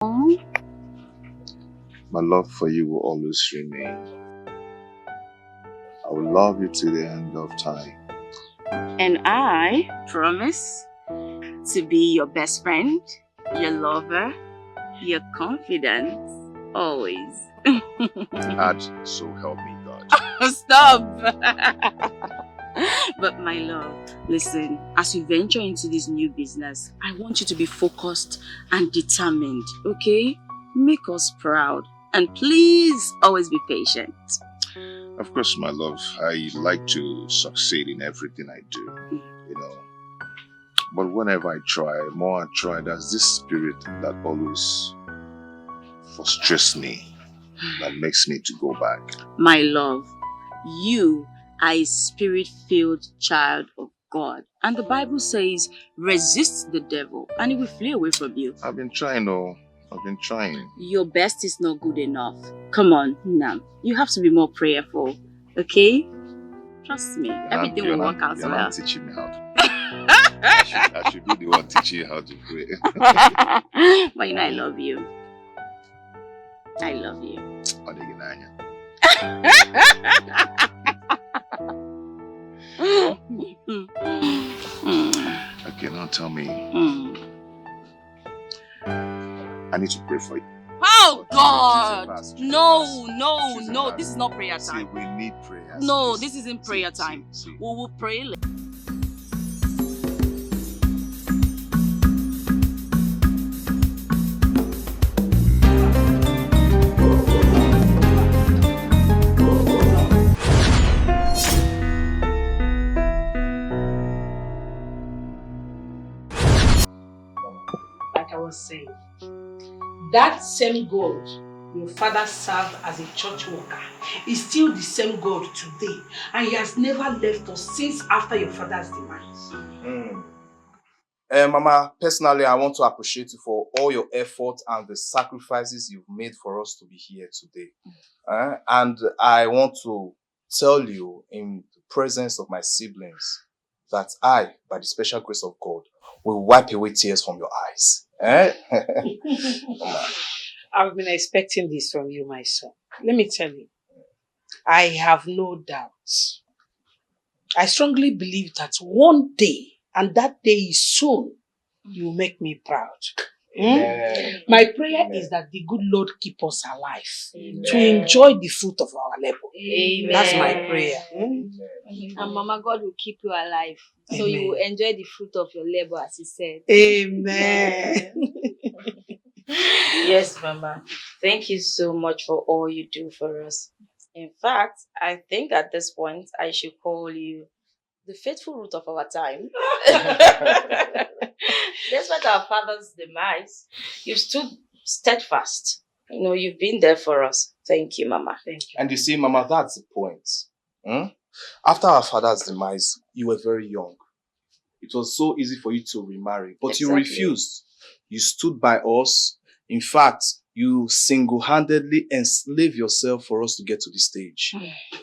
My love for you will always remain. I will love you to the end of time. And I promise to be your best friend, your lover, your confidant, always. And so help me God. Stop! But my love, listen, as you venture into this new business, I want you to be focused and determined, okay? Make us proud. And please always be patient. Of course, my love, I like to succeed in everything I do, you know. But whenever I try, there's this spirit that always frustrates me, that makes me to go back. My love, you are a spirit-filled child of God. And the Bible says, resist the devil and he will flee away from you. I've been trying. Your best is not good enough. Come on, now. You have to be more prayerful, okay? Trust me, everything will work out well. You're not teaching me how to pray. I should be the one teaching you how to pray. But you know I love you. I love you. Okay, now tell me. I need to pray for you. Oh God! No. This is not prayer time. See, we need prayer. No, this isn't prayer time. See. We will pray later. Like I was saying, that same God your father served as a church worker is still the same God today, and he has never left us since after your father's demise. Mama, personally, I want to appreciate you for all your effort and the sacrifices you've made for us to be here today. And I want to tell you in the presence of my siblings that I, by the special grace of God, will wipe away tears from your eyes. I've been expecting this from you, my son. Let me tell you, I have no doubts. I strongly believe that one day, and that day is soon, you will make me proud. My prayer is that the good Lord keep us alive to enjoy the fruit of our labor. That's my prayer. And Mama, God will keep you alive. So you will enjoy the fruit of your labor, as he said. Amen. Yes, Mama. Thank you so much for all you do for us. In fact, I think at this point, I should call you the faithful root of our time. Despite our father's demise, you stood steadfast. You know, you've been there for us. Thank you, Mama. Thank you. And you see, Mama, that's the point. After our father's demise, you were very young. It was so easy for you to remarry, but you refused. You stood by us. In fact, you single-handedly enslaved yourself for us to get to this stage.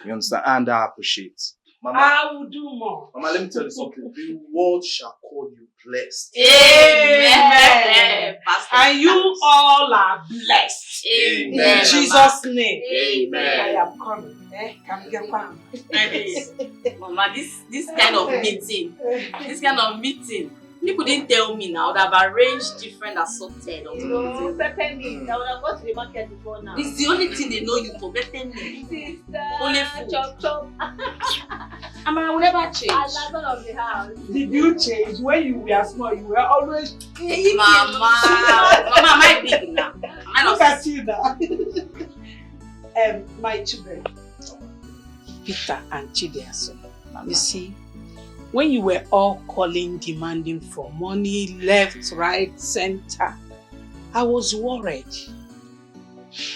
You understand? And I appreciate. Mama, I will do more. Mama, let me tell you something. The world shall call you blessed. Amen. And you all are blessed. Amen. In Jesus' name. Amen. I am coming. Come get one. Mama, this kind of meeting, you couldn't tell me now that I've arranged different assorted. No, peppermint. I would have gone to the market before now. It's the only thing they know you for, peppermint. Sister, only food. chop. And I will never change. I like all of the house. Did you change? When you were small, you were always... Mama, am I big now? Look at you now. My children, Peter and Chidiaso, you see, when you were all calling, demanding for money, left, right, center, I was worried.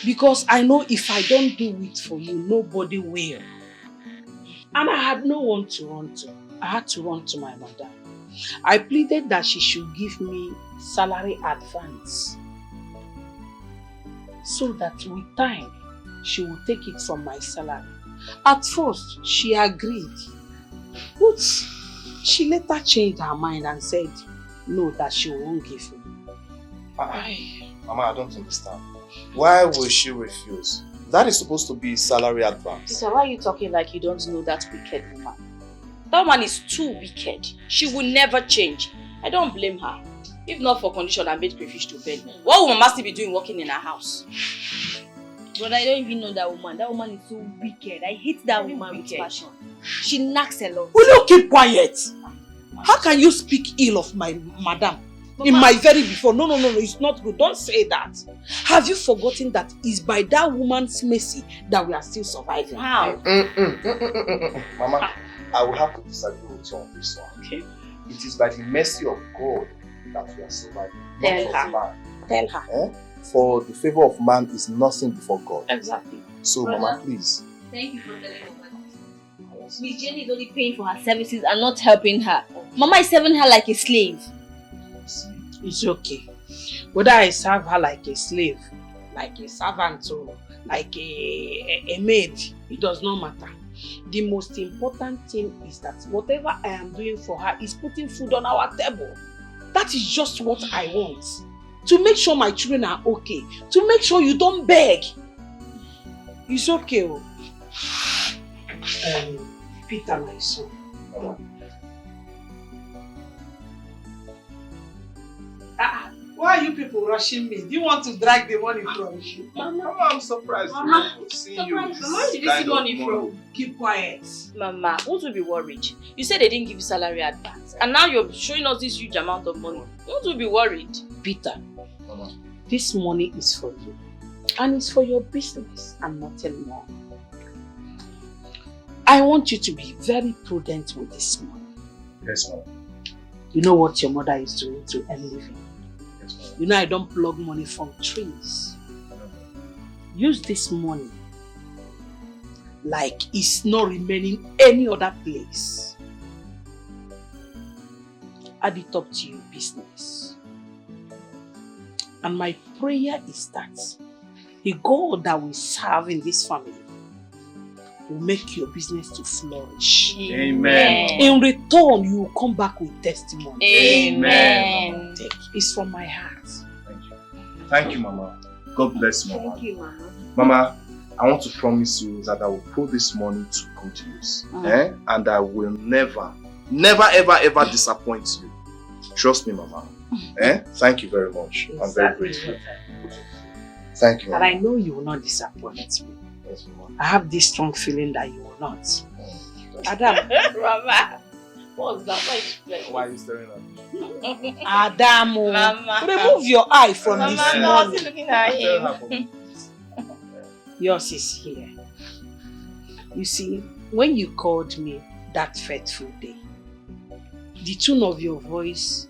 Because I know if I don't do it for you, nobody will. And I had no one to run to. I had to run to my mother. I pleaded that she should give me salary advance, so that with time, she would take it from my salary. At first, she agreed. But she later changed her mind and said, no, that she won't give me. Mama, I don't understand. Why will she refuse? That is supposed to be salary advance. Peter, why are you talking like you don't know that wicked woman? That woman is too wicked. She will never change. I don't blame her. If not for Conditional and made crayfish to bed, what would Mama still be doing working in her house? But I don't even know that woman. That woman is so wicked. I hate that woman with passion. She knacks a lot. Will you keep quiet? How can you speak ill of my madam? Mama. In my very before? No, it's not good. Don't say that. Have you forgotten that it's by that woman's mercy that we are still surviving? How? Mama, I will have to disagree with you on this one. Okay. It is by the mercy of God that we are surviving. Tell her. Man. Tell her. For the favor of man is nothing before God. Exactly. So, Mama, please. Thank you for telling me. Miss Jenny is only paying for her services and not helping her. Mama is serving her like a slave. It's okay. Whether I serve her like a slave, like a servant, or like a maid, it does not matter. The most important thing is that whatever I am doing for her is putting food on our table. That is just what I want. To make sure my children are okay. To make sure you don't beg. It's okay. Peter, my son. Why are you people rushing me? Do you want to drag the money from me? Mama, I'm surprised. Mama, to see you. Mama, where did you see money from? Keep quiet. Mama, won't we be worried? You said they didn't give you salary advance. And now you're showing us this huge amount of money. Won't we be worried? Peter, Mama. This money is for you. And it's for your business and nothing more. I want you to be very prudent with this money. Yes, Mama. You know what your mother is doing to earn living? Yes, Mama. You know I don't plug money from trees. Use this money like it's not remaining any other place. Add it up to your business. And my prayer is that the God that we serve in this family will make your business to flourish. Amen. In return, you will come back with testimony. Amen. Take. It's from my heart. Thank you. Thank you, Mama. God bless you, Mama. Thank you, Mama. Mama, I want to promise you that I will put this money to good use. And I will never, ever disappoint you. Trust me, Mama. Thank you very much. I'm very grateful. Thank you, Mama. And I know you will not disappoint me. Yes, Mama. I have this strong feeling that you will not. Adam. Mama, what's that? Why are you staring at me? Adam. Mama. Remove your eye from Mama, this I'm not money. looking at him. Yours is here. You see, when you called me that fateful day, the tone of your voice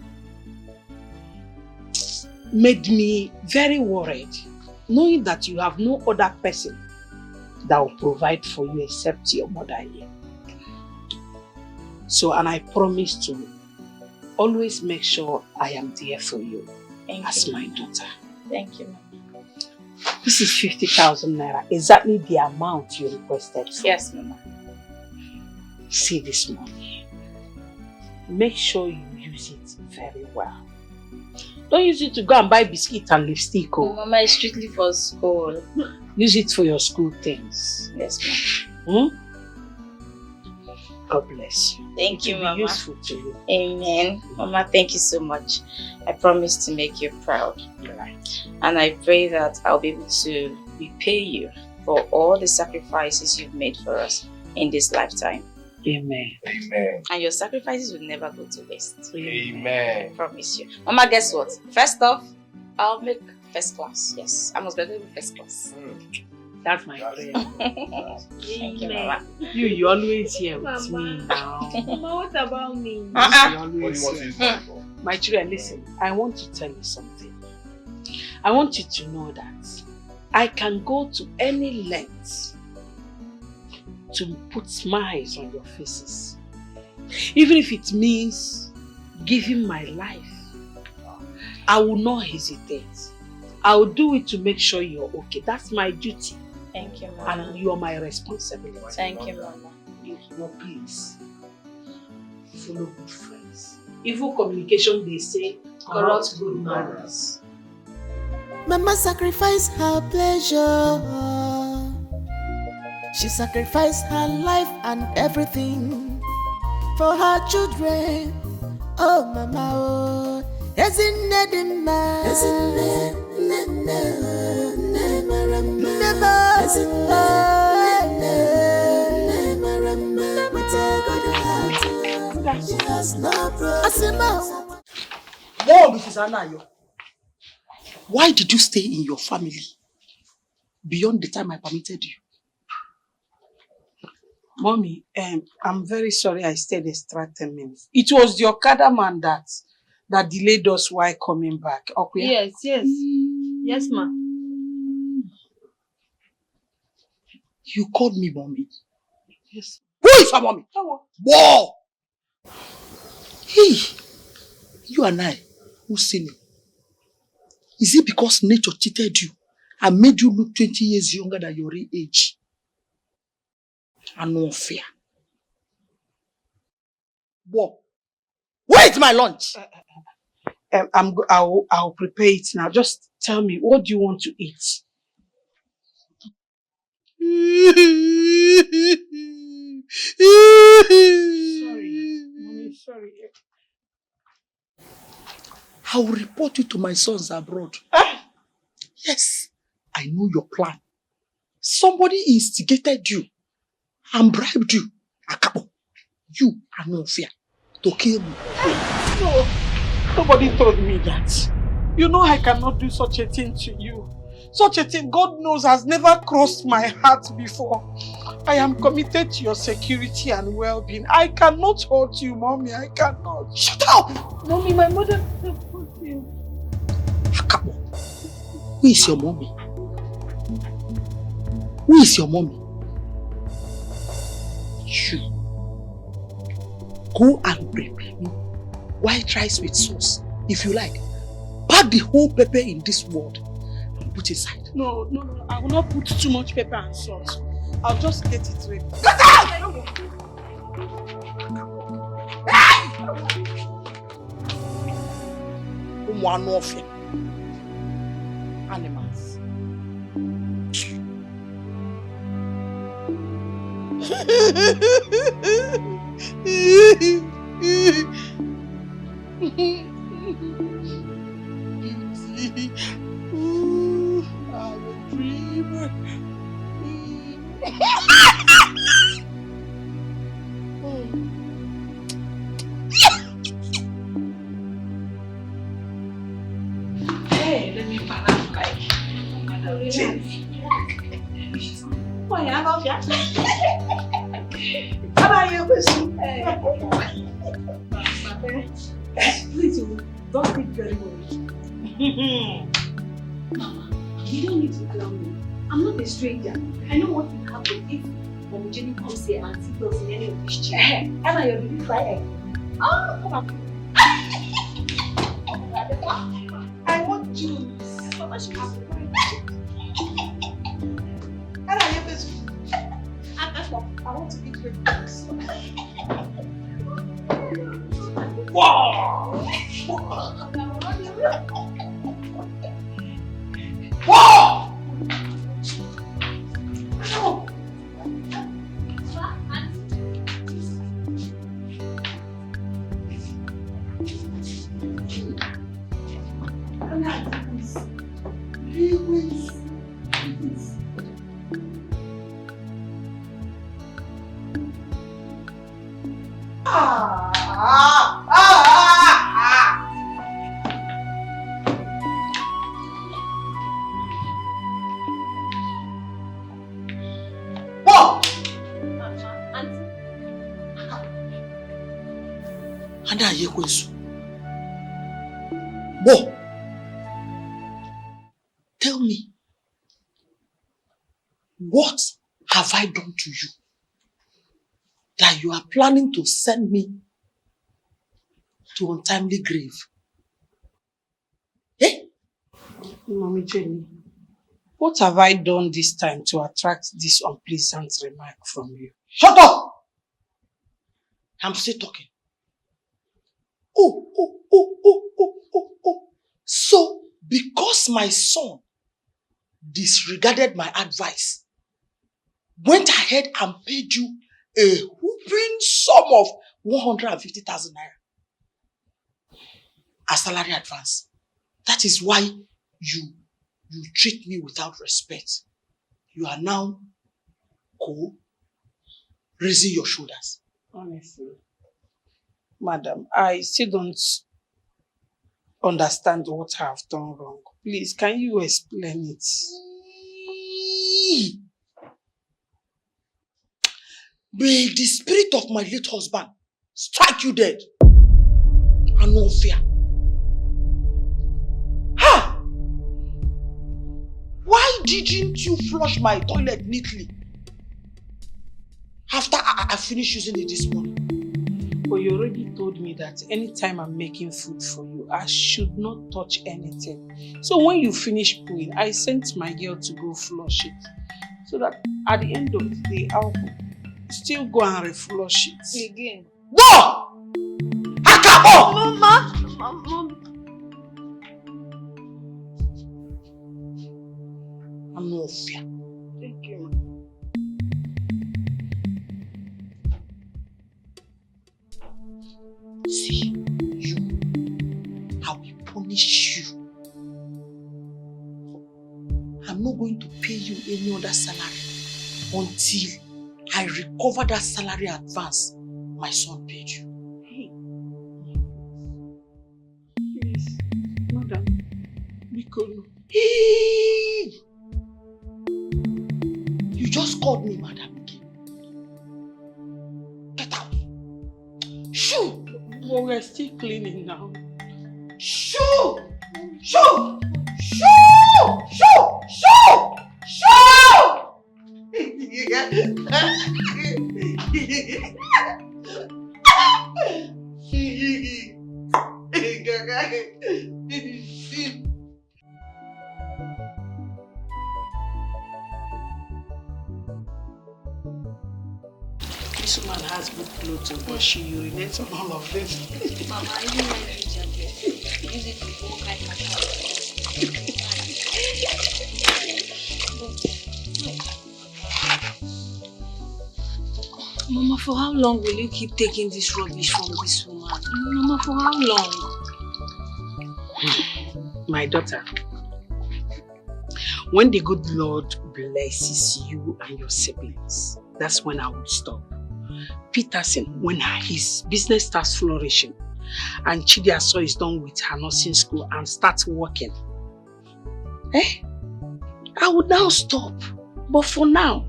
made me very worried, knowing that you have no other person that will provide for you except your mother here. So, and I promise to always make sure I am there for you as my daughter. Thank you. This is 50,000 naira, exactly the amount you requested for. Yes, Mama. See this money. Make sure you use it very well. Don't use it to go and buy biscuit and lipstick. Mama, it's strictly for school. Use it for your school things. Yes, Mama. God bless you. Thank you, Mama. Useful to you. Amen. Mama, thank you so much. I promise to make you proud. Right. And I pray that I'll be able to repay you for all the sacrifices you've made for us in this lifetime. Amen. Amen. And your sacrifices will never go to waste. Amen. I promise you. Mama, guess what? First off, I'll make first class. Yes, I must graduate with first class. That's my prayer. Thank you, Mama. You always here with me now. Mama, what about me? You What always do you want to here. use money for? My children, listen, I want to tell you something. I want you to know that I can go to any length to put smiles on your faces. Even if it means giving my life, I will not hesitate. I will do it to make sure you're okay. That's my duty. Thank you, Mama. And you're my responsibility. Thank you, Mama. No, please. Follow good friends. Evil communication, they say, corrupt good manners. Mama sacrificed her pleasure. She sacrificed her life and everything for her children. Oh, Mama, oh, isn't it in my? Isn't it? Whoa, Mrs. Anayo. Why did you stay in your family beyond the time I permitted you? Mommy, I'm very sorry I stayed extra 10 minutes. It was the Okada man that delayed us while coming back. Okay? Yes. Yes, ma. You called me mommy. Yes. Who is your mommy? Whoa! Hey, you and I, who's senior? Is it because nature cheated you and made you look 20 years younger than your real age? And no fear. Whoa! Where's my lunch? I'll prepare it now. Just tell me, what do you want to eat? Sorry, mommy, sorry. I will report you to my sons abroad. Yes, I know your plan. Somebody instigated you and bribed you, Akabo. You are no fear to kill me. No, nobody told me that. You know I cannot do such a thing to you. Such a thing, God knows, has never crossed my heart before. I am committed to your security and well-being. I cannot hurt you, Mommy. I cannot. Shut up! Mommy, my mother supports you. Akabo, who is your mommy? Who is your mommy? You. Go and prepare me white rice with sauce, if you like. Pack the whole pepper in this world and put aside. No. I will not put too much pepper and salt. I'll just get it ready. Get out! One of you. Animals. Ooh, I'm a dreamer. Hey, let me find out like why I love you. How are you? Please, don't think very well. Mama, you don't need to clown me. I'm not a stranger. I know what will happen if Mom Jenny comes here and sees us in any of these chairs. Emma, you're really flying. Oh, come on. I want juice. Mama, she has to How are you? I want to eat with books. Wow! Wow! Whoa! Tell me, what have I done to you that you are planning to send me to untimely grave? Eh? Mommy Jenny, what have I done this time to attract this unpleasant remark from you? Shut up! I'm still talking. Oh. So because my son disregarded my advice, went ahead and paid you a whooping sum of 150,000 naira as salary advance. That is why you treat me without respect. You are now raising your shoulders. Honestly, madam, I still don't understand what I have done wrong. Please, can you explain it? May the spirit of my late husband strike you dead. And no fear. Ha! Why didn't you flush my toilet neatly after I finished using it this morning? But you already told me that anytime I'm making food for you, I should not touch anything. So when you finish pooing, I sent my girl to go flush it. So that at the end of the day, I'll still go and reflush it. Again. Go! Akabo! Mama! I'm no fear. Thank you. See, you, I will punish you. I'm not going to pay you any other salary until I recover that salary advance my son paid you. Hey. Please, madam, because Hey! You just called me madam again. Get out. Shoo! but we're still cleaning now. Shoo! Shoo! Shoo! Shoo! Shoo! Shoo! This woman has good clothes, but she urinates on all of them. Mama, I didn't like it, jacket. Use it to go my Mama, for how long will you keep taking this rubbish from this woman? Mama, for how long? My daughter, when the good Lord blesses you and your siblings, that's when I will stop. Peterson, when his business starts flourishing and Chidiaso is done with her nursing school and starts working, I would now stop. But for now,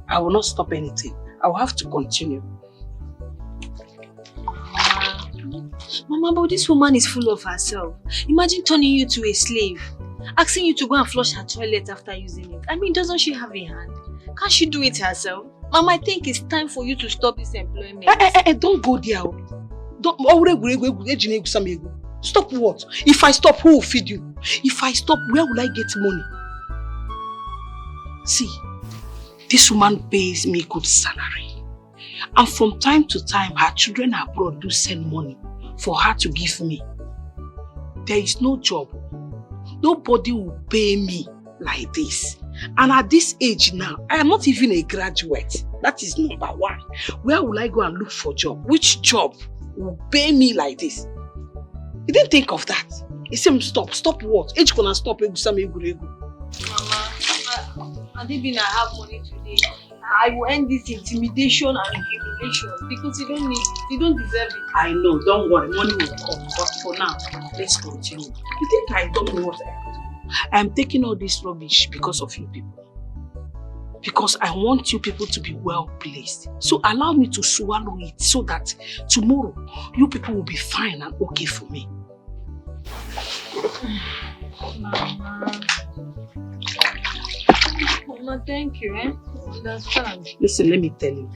I will not stop anything. I will have to continue. Mama, but this woman is full of herself. Imagine turning you to a slave, asking you to go and flush her toilet after using it. I mean, doesn't she have a hand? Can't she do it herself? Mama, I think it's time for you to stop this employment. Don't go there. Stop what? If I stop, who will feed you? If I stop, where will I get money? See, this woman pays me good salary. And from time to time, her children abroad do send money for her to give me. There is no job. Nobody will pay me like this. And at this age now, I am not even a graduate. That is number one. Where will I go and look for a job? Which job will pay me like this? You didn't think of that. He said, stop. Stop what? Age gonna stop. Mama, Adibina, I have money today. I will end this intimidation and humiliation because you don't need it. You don't deserve it. I know, don't worry, money will come. But for now, let's continue. You think I don't know what I am doing? I am taking all this rubbish because of you people. Because I want you people to be well placed. So allow me to swallow it so that tomorrow you people will be fine and okay for me. Mama, thank you, Understand. Listen, let me tell you.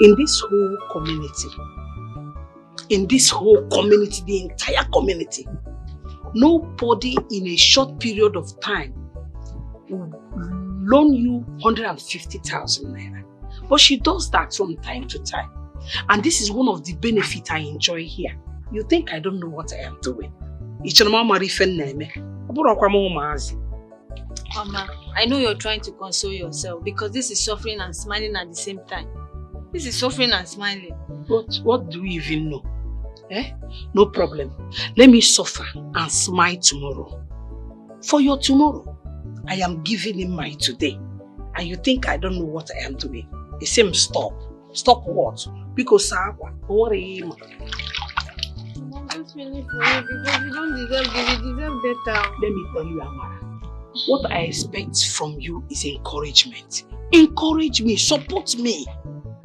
In this whole community, the entire community, nobody in a short period of time will loan you 150,000 naira. But she does that from time to time. And this is one of the benefits I enjoy here. You think I don't know what I am doing? Mama, I know you're trying to console yourself because this is suffering and smiling at the same time. This is suffering and smiling. But what do you even know? No problem. Let me suffer and smile tomorrow. For your tomorrow, I am giving him my today. And you think I don't know what I am doing? The same stop. Stop what? Because don't worry. Mom, don't feel for you because you don't deserve this. You deserve better. Let me tell you, Amara. What I expect from you is encouragement. Encourage me, support me.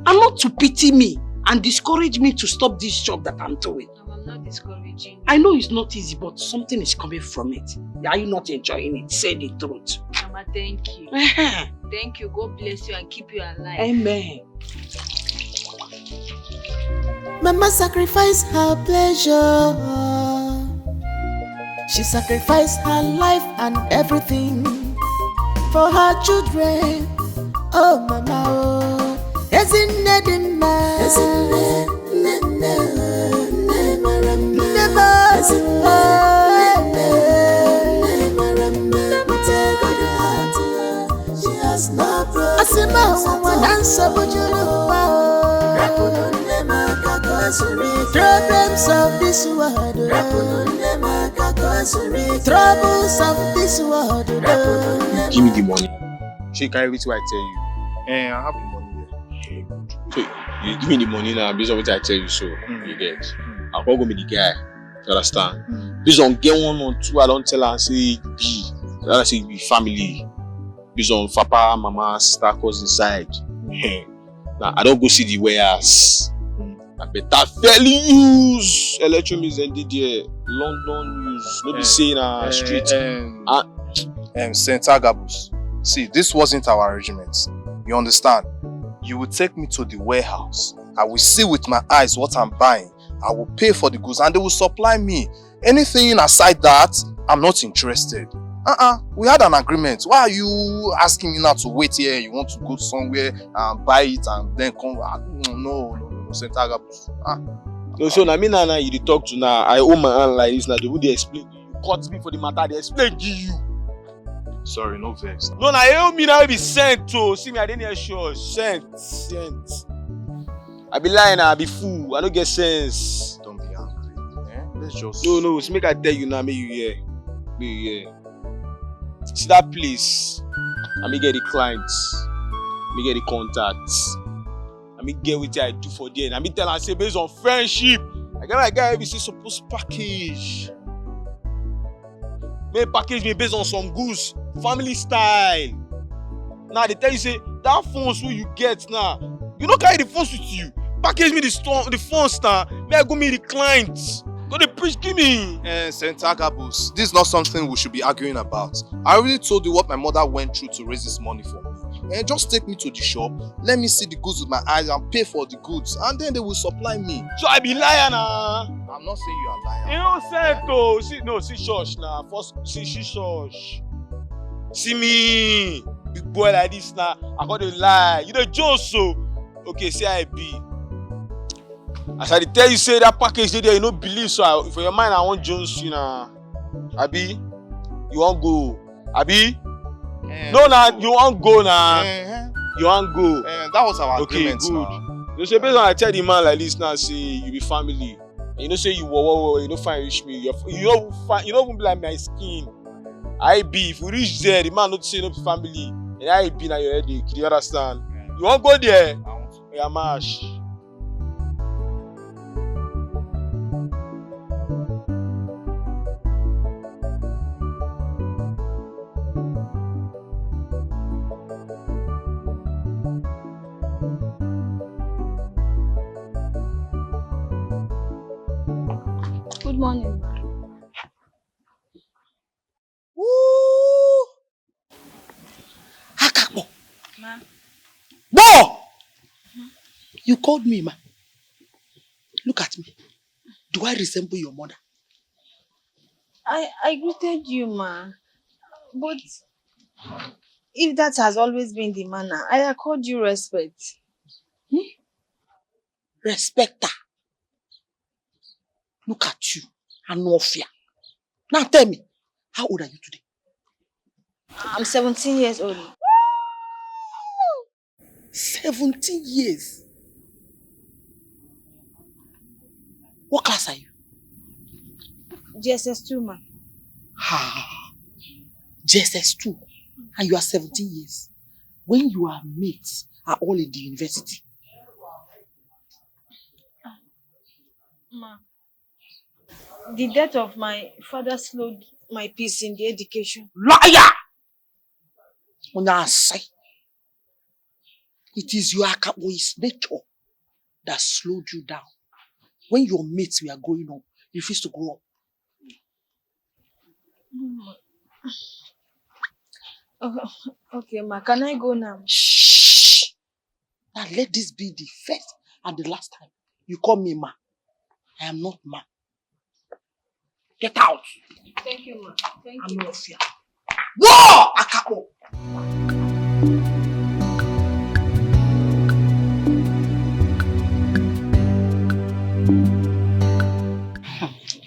And not to pity me and discourage me to stop this job that I'm doing. Mom, I'm not discouraging you. I know it's not easy, but something is coming from it. Are you not enjoying it? Say the truth. Mama, thank you. Thank you. God bless you and keep you alive. Amen. Mama sacrificed her pleasure. She sacrificed her life and everything for her children. Oh, Mama, oh. Isn't it in my she has no problems of this world, troubles of this world. Give me the money. She carry everything I tell you. I have the money here. So you give me the money now based on what I tell you. So you get. I'll go meet the guy. You understand? Based on get 1 or 2, I don't tell her and say you be. I say you be family. Based on papa, mama, sister, cousin side. Now I don't go see the warehouse. I better fairly use electronics and there. London use. Not be saying street. St. Agabus. See, this wasn't our arrangement. You understand? You will take me to the warehouse. I will see with my eyes what I'm buying. I will pay for the goods and they will supply me. Anything aside that, I'm not interested. We had an agreement. Why are you asking me now to wait here? You want to go somewhere and buy it and then come? No, St. Agabus. No, so now you talk to now. I owe my hand like this now. They would explain. You caught me for the matter. They explain to you. Sorry, no vex. No, now you me now be sent to. See me, I didn't hear sure. Sent. I be lying, I be fool. I don't get sense. Don't be angry. Let's just. No. So make I tell you now. Make you hear. See that place. I me get the clients. Me get the contacts. I me get what I do for them. I me tell and say based on friendship. I get my guy. We say supposed package. May package me based on some goods. Family style. Now they tell you say that phones who you get now. You don't carry the phones with you. Package me the phones now. May I go meet the clients. Go the preach give me. St. Agabus, this is not something we should be arguing about. I already told you what my mother went through to raise this money for me. Just take me to the shop. Let me see the goods with my eyes and pay for the goods. And then they will supply me. So I be liar now. I'm not saying you are lying. You don't say to see church now. First see church. See me, big boy like this now. I got to lie. You the joke so. Okay, say I be. As I tell you, say that package there, you don't believe so. For your mind, I want Jones, you know. Abi, you want go? Abi, no, nah, you want go now. You want go? That was our agreement. Good. Now. You say based on I tell the man like this now, say you be family. And you know say you you don't find reach me. You don't even be like my skin. I be if we reach there, the man not say no family. And I be na your headache. You understand? You want go there? Yeah, mash. Good morning. Woo! Hakakbo. Ma. Bo! You called me, ma. Look at me. Do I resemble your mother? I greeted you, ma. But if that has always been the manner, I accord you respect. Respect her. Look at you. Anofia. Now tell me, how old are you today? I'm 17 years old. 17 years. What class are you? GSS2, ma. GSS2. And you are 17 years. When your mates are all in the university. Ma, the death of my father slowed my peace in the education. Liar! It is your Akabo's nature that slowed you down. When your mates were growing up, you refused to grow up. Oh, okay, ma. Can I go now? Shh! Now let this be the first and the last time you call me ma. I am not ma. Get out! Thank you, ma. Thank I'm you. not fear. Whoa! Akabo!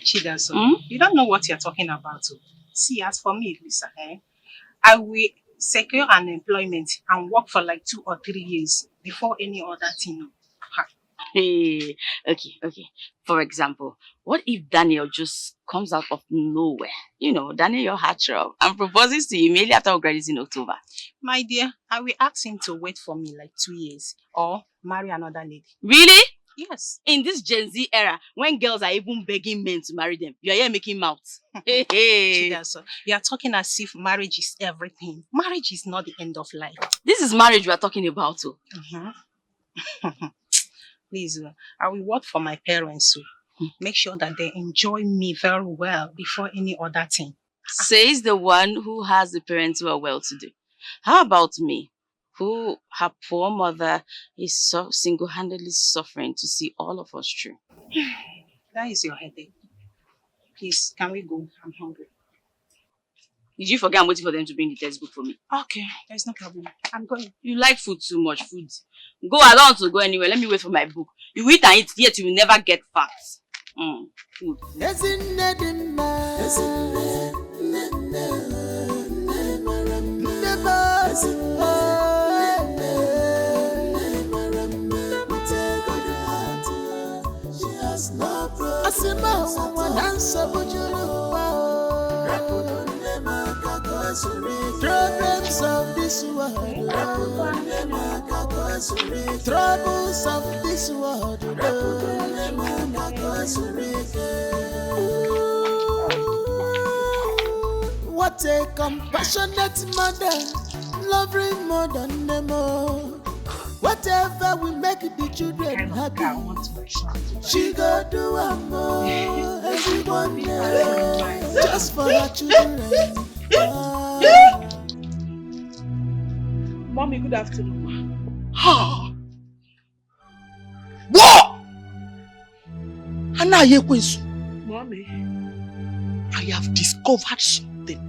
Chidanso, you don't know what you're talking about. See, as for me, Lisa, I will secure an employment and work for like 2 or 3 years before any other thing. Hey, okay. For example, what if Daniel just comes out of nowhere? You know, Daniel, your heartthrob, and proposes to you immediately after we graduate in October. My dear, I will ask him to wait for me like 2 years or marry another lady. Really? Yes. In this Gen Z era, when girls are even begging men to marry them, you are here making mouth. Hey. Chidanso, you are talking as if marriage is everything. Marriage is not the end of life. This is marriage we are talking about. Oh. Please, I will work for my parents. Make sure that they enjoy me very well before any other thing. Says the one who has the parents who are well-to-do. How about me, who her poor mother is so single-handedly suffering to see all of us through? That is your headache. Please, can we go? I'm hungry. Did you forget I'm waiting for them to bring the textbook for me? Okay, there's no problem. I'm going. You like food too much, food. Go, I don't want to go anywhere. Let me wait for my book. You eat and eat, yet you will never get fat. Food. Problems of this world, troubles of this world. What a compassionate mother, loving more than them all. Whatever will make the children happy, she go do a more. Everyone just for her children. Mommy, good afternoon. What? Mommy, I have discovered something.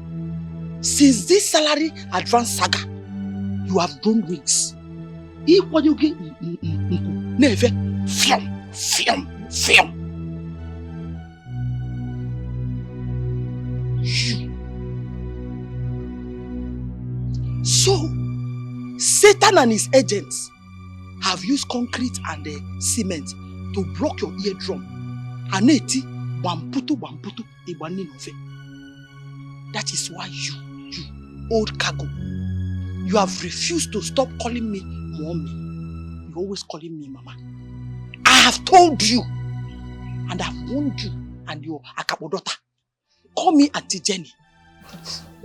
Since this salary advance saga, you have grown wings. What you get? Never. Film. So, Satan and his agents have used concrete and cement to block your eardrum. Aneti, bamputu, iwaninofe. That is why you, old cargo, you have refused to stop calling me mommy. You're always calling me mama. I have told you, and I have warned you and your Akabo daughter. Call me Auntie Jenny.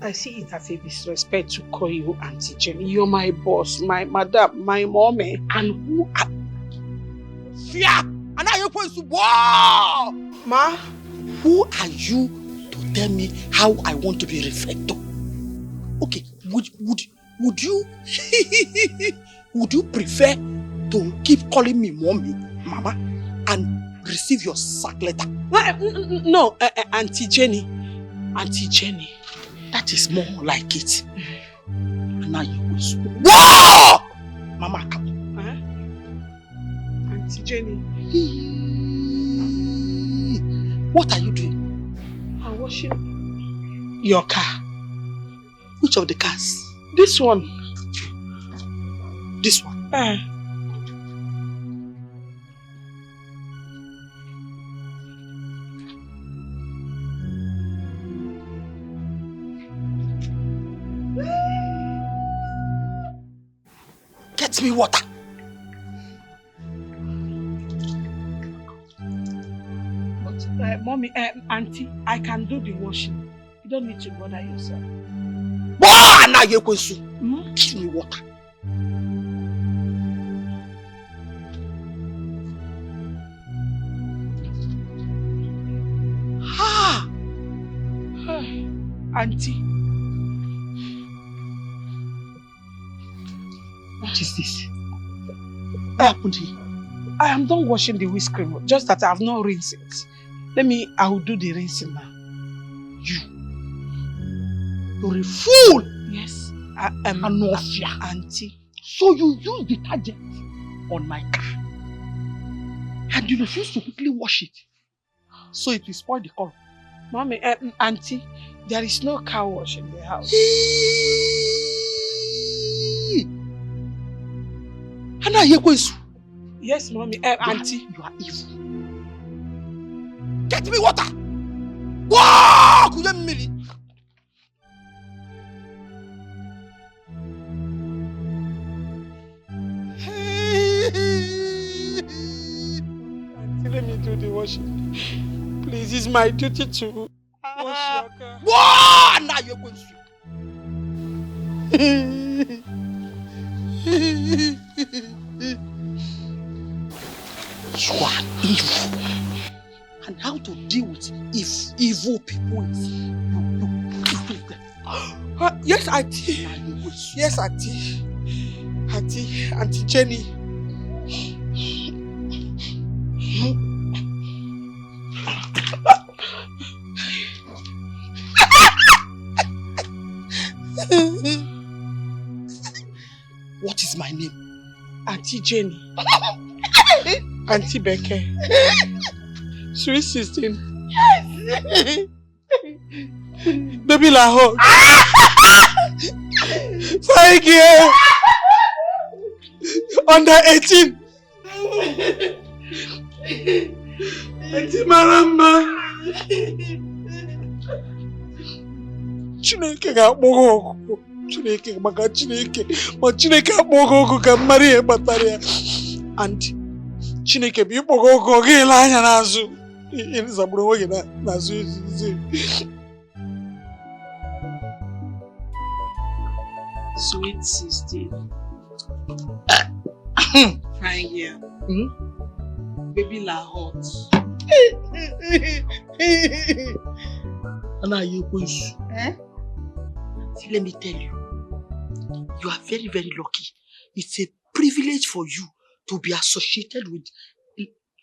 I see it as a disrespect to call you Auntie Jenny. You're my boss, my madam, my mommy. And who are... Fear! And now you're going to war! Ma? Who are you to tell me how I want to be referred to? Okay, would you would you prefer to keep calling me mommy, mama, and receive your sack letter? No, Auntie Jenny. Auntie Jenny. That is more like it. And now you will speak. Whoa! Mama, come on. Auntie Jenny. What are you doing? I'm washing Your car. Which of the cars? This one. This one. Get me water. But, mommy, auntie, I can do the washing. You don't need to bother yourself. Now you're going to give me water. Auntie. What is this? What happened here? I am done washing the whisk cream, just that I have not rinsed it. I will do the rinsing now. You're a fool! Yes. Auntie. So you use detergent on my car and you refuse to quickly wash it, so it will spoil the color. Mommy, auntie, there is no car wash in the house. Yes, mommy, auntie. You are evil. Get me water! Wow! Auntie, let me do the washing. Please, it's my duty to wash your car. Wow! Now you're going to. You are evil. And how to deal with evil people is you give them. Yes, auntie. Yes, auntie. Auntie Jenny. What is my name? Auntie Jenny. Auntie Becker. Sweet 16. Yes. Baby Lahore. Thank you. Under 18. Auntie Maramba. Chineke ga-akpọgo ọgụ. Chineke maka Chineke. Ma Chineke akpọgo ọgụ ka mmadụ ihe kpatara ya. And Chineke bụ ịkpọgo ọgụ ọ ga-ele anya n'azụ. Ịzagburu onwe gị n'azụ izizi. Sweet 16. Fine girl. Baby Lahore. Anna, you See, let me tell you, you are very, very lucky. It's a privilege for you to be associated with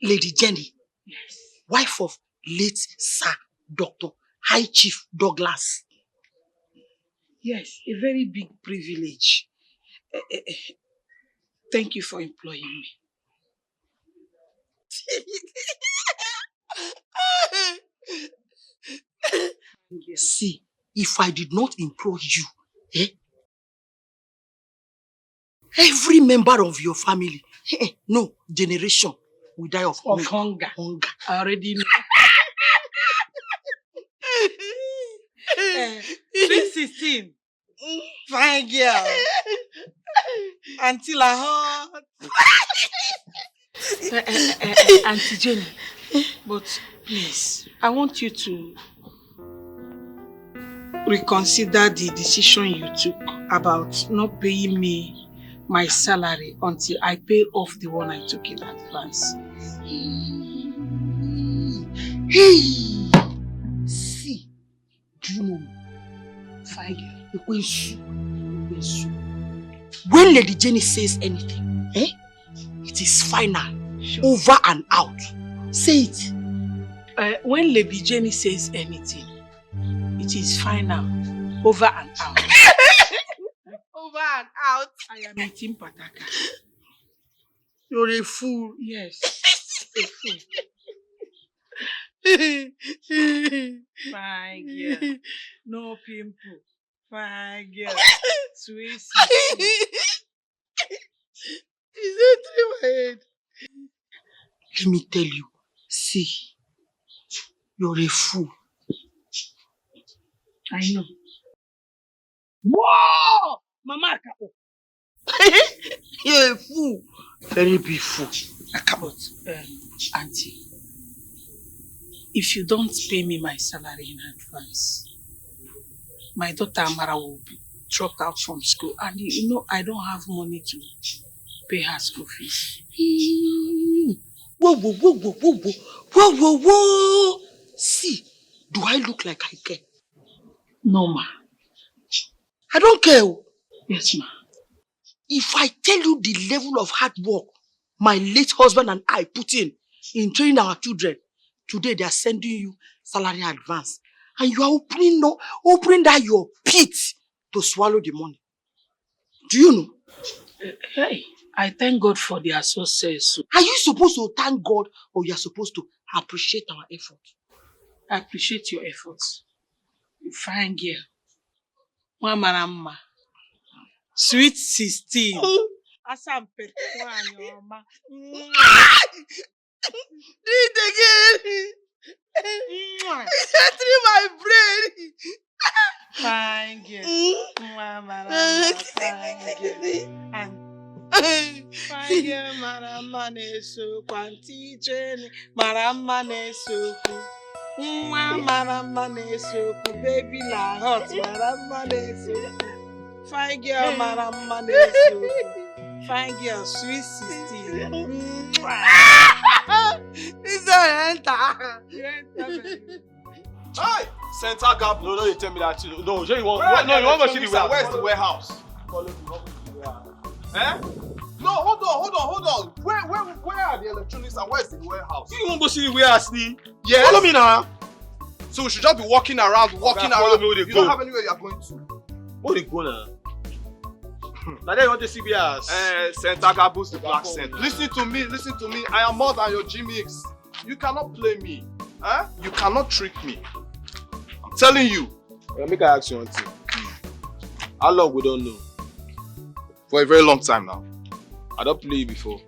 Lady Jenny, yes, wife of late Sir Dr. High Chief Douglas. Yes, a very big privilege. Thank you for employing me. See, if I did not employ you, every member of your family, no generation, will die of hunger. I already know. 316. Fine girl. Auntie Lahore. Auntie Jenny, but please, I want you to reconsider the decision you took about not paying me my salary until I pay off the one I took in advance. Hey! See, do you know me? Fine girl. When Lady Jenny says anything, it is final, sure, over and out. Say it. When Lady Jenny says anything, it is final, over and out. Over and out. I am eating pataka. You're a fool. Yes, a fool. Fine girl. No pimple. Fine girl. Sweet. Is that in my head? Let me tell you, see, you're a fool. I know. Whoa! Mama Akapo. You're a fool. Very big fool. But, auntie, if you don't pay me my salary in advance, my daughter Amara will be dropped out from school, and you know I don't have money to pay her school fees. Whoa, whoa, whoa, whoa, whoa, whoa, whoa, whoa, whoa. See, do I look like I care? No, ma. I don't care. Yes, ma. If I tell you the level of hard work my late husband and I put in training our children, today they are sending you salary advance. And you are opening that your pit to swallow the money. Do you know? Hey, I thank God for their success. Are you supposed to thank God or you are supposed to appreciate our effort? I appreciate your efforts. Fine girl. Mama. Sweet 16. Asampe. Do it again. Entering my brain. Fine girl. Mama. Fine girl. Fine girl. Marama neso. Kwanti training. Marama neso. Marama neso. Baby la hot. Marama neso. Fine girl. Marama neso. Fine girl. Sweet 16. This is enter. Hey! Center gap. No, you tell me that. No, you want to see the warehouse. Where's the warehouse? Eh? No, hold on. Where are the electronics and where's the warehouse? You want to go see the warehouse, ni? Yes. Follow me now. So we should just be walking around. Follow me where they You go. don't have anywhere you're going to. Where they go now? Now they want to see the warehouse. Center gap boost the black scent. Listen to me. I am more than your G-Mix. You cannot play me. Eh? You cannot trick me. I'm telling you. Make I ask you one thing. How long we don't know? For a very long time now. I don't play before.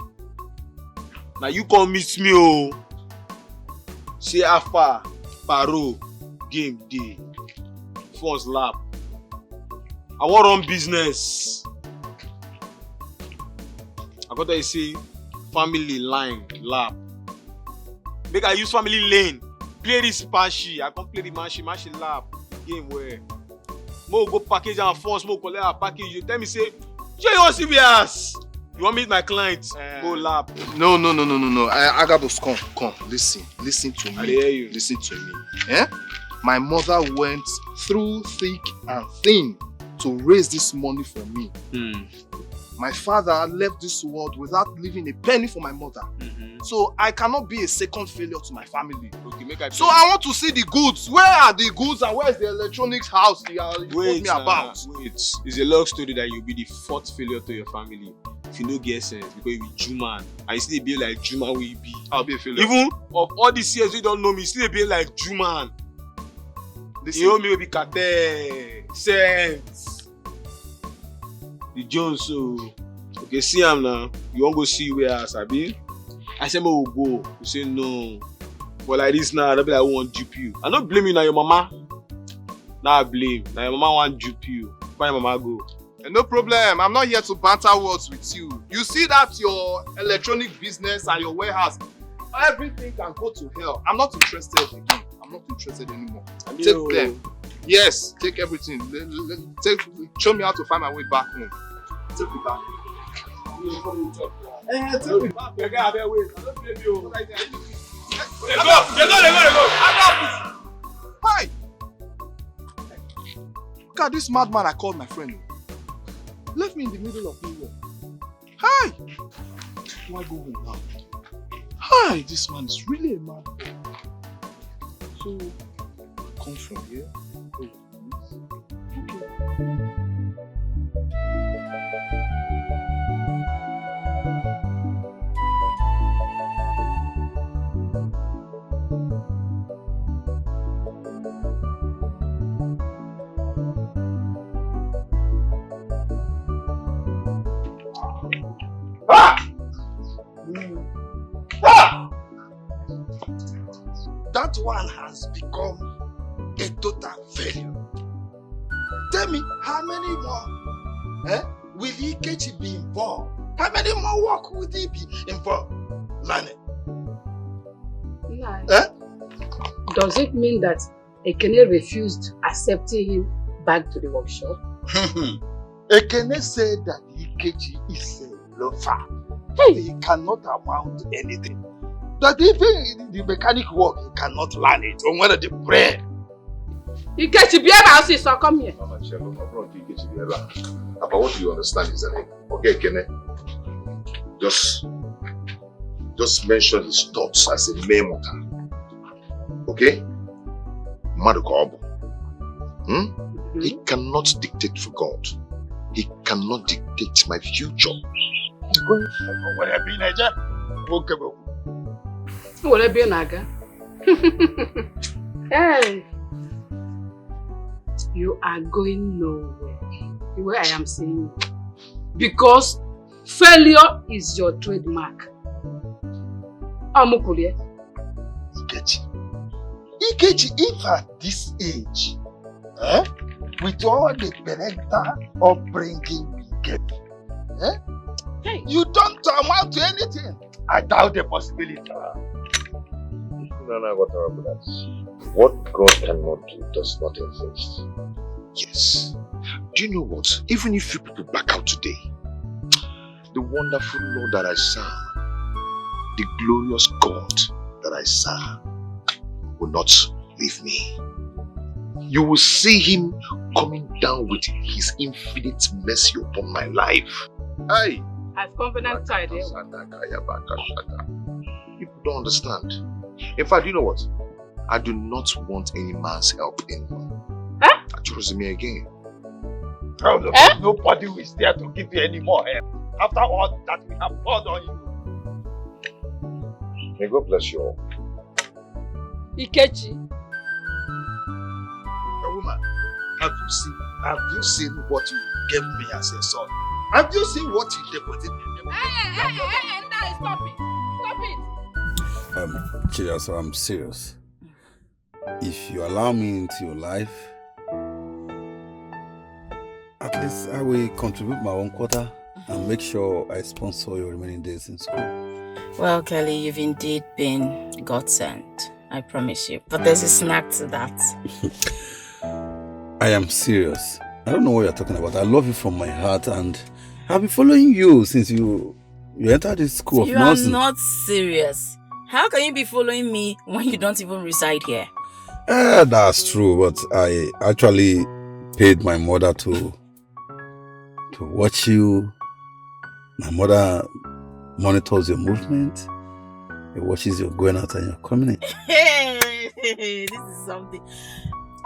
Now you come meet me, oh. See how far, paro, game day, phones lap. I want run business. I got to say family line lap. Make I use family lane. Play this panshi. I can play the manshi lap game where. Mo go package and phones, mo collect a package. You tell me say, you want CBS? You want to meet my client? Go lap. No. Agabus, come. Listen to me. I hear you. Listen to me. Eh? My mother went through thick and thin to raise this money for me. My father left this world without leaving a penny for my mother. So I cannot be a second failure to my family. Okay, so I want to see the goods. Where are the goods and where is the electronics house you told me about? Wait, it's a long story that you'll be the fourth failure to your family. If you no get sense, because you be Juman. And you still be like Juman will be. I'll be a failure. Even of all these years you don't know me, still be like Juman. You know me will be Kate, Sense. The Jones, so okay, see him now. You won't go see where else, Abi? I said, we'll go. You say no. But like this now, they'll be like, who want dupe you? I don't blame you now, your mama. Now I blame. Now your mama want dupe you. Why your mama go? No problem. I'm not here to banter words with you. You see that your electronic business and your warehouse, everything can go to hell. I'm not interested again. I'm not interested anymore. Take them. Yes, take everything. Show me how to find my way back home. Take me back. Take me back. You got to wait. I don't blame you. Let go. Hi. Look at this madman I called my friend. Left me in the middle of nowhere. Hi. Do I go home now? Hi, this man is really a man. So, come from here. Okay. that one has become a total failure. Tell me, how many more will Ikechi be involved? How many more work will he be involved? Lane. Does it mean that Ekene refused accepting him back to the workshop? Ekene said that Ikechi is a loafer. He cannot amount to anything. That even the mechanic work, he cannot learn it. On one of the bread. Ikechi, be able to say, come here. Mama Chelo, my brother Ikechi, be able. But what do you understand is that, okay, Ekene, just mention his thoughts as a memo. Okay? Madukobo. He cannot dictate for God. He cannot dictate my future. He's going Will I be Niger? Will I be Naga? Hey, you are going nowhere. The way I am saying it. Because failure is your trademark. Amukulie. Ikechi, if at this age, with all the parental upbringing we get, you don't amount to anything. I doubt the possibility. What God cannot do does not exist. Yes. Do you know what? Even if you people back out today, the wonderful Lord that I serve, the glorious God that I serve, will not leave me. You will see him coming down with his infinite mercy upon my life. Hey! I've confidence side here. People don't understand. In fact, you know what? I do not want any man's help anymore. Trust me again. Nobody is there to give you any more help. After all that we have poured on you. May God bless you all. Ikechi. Woman, have you seen what you gave me as a son? Have you seen what you deposited in me? Stop it! Stop it! Chidia, I'm serious. If you allow me into your life, at least I will contribute my own quota and make sure I sponsor your remaining days in school. Well, Kelly, you've indeed been God sent. I promise you. But there's a snack to that. I am serious. I don't know what you're talking about. I love you from my heart and I've been following you since you entered this school of nursing. You are not serious. How can you be following me when you don't even reside here? That's true, but I actually paid my mother to watch you. My mother monitors your movement. It watches you going out and you're coming in. Hey, this is something.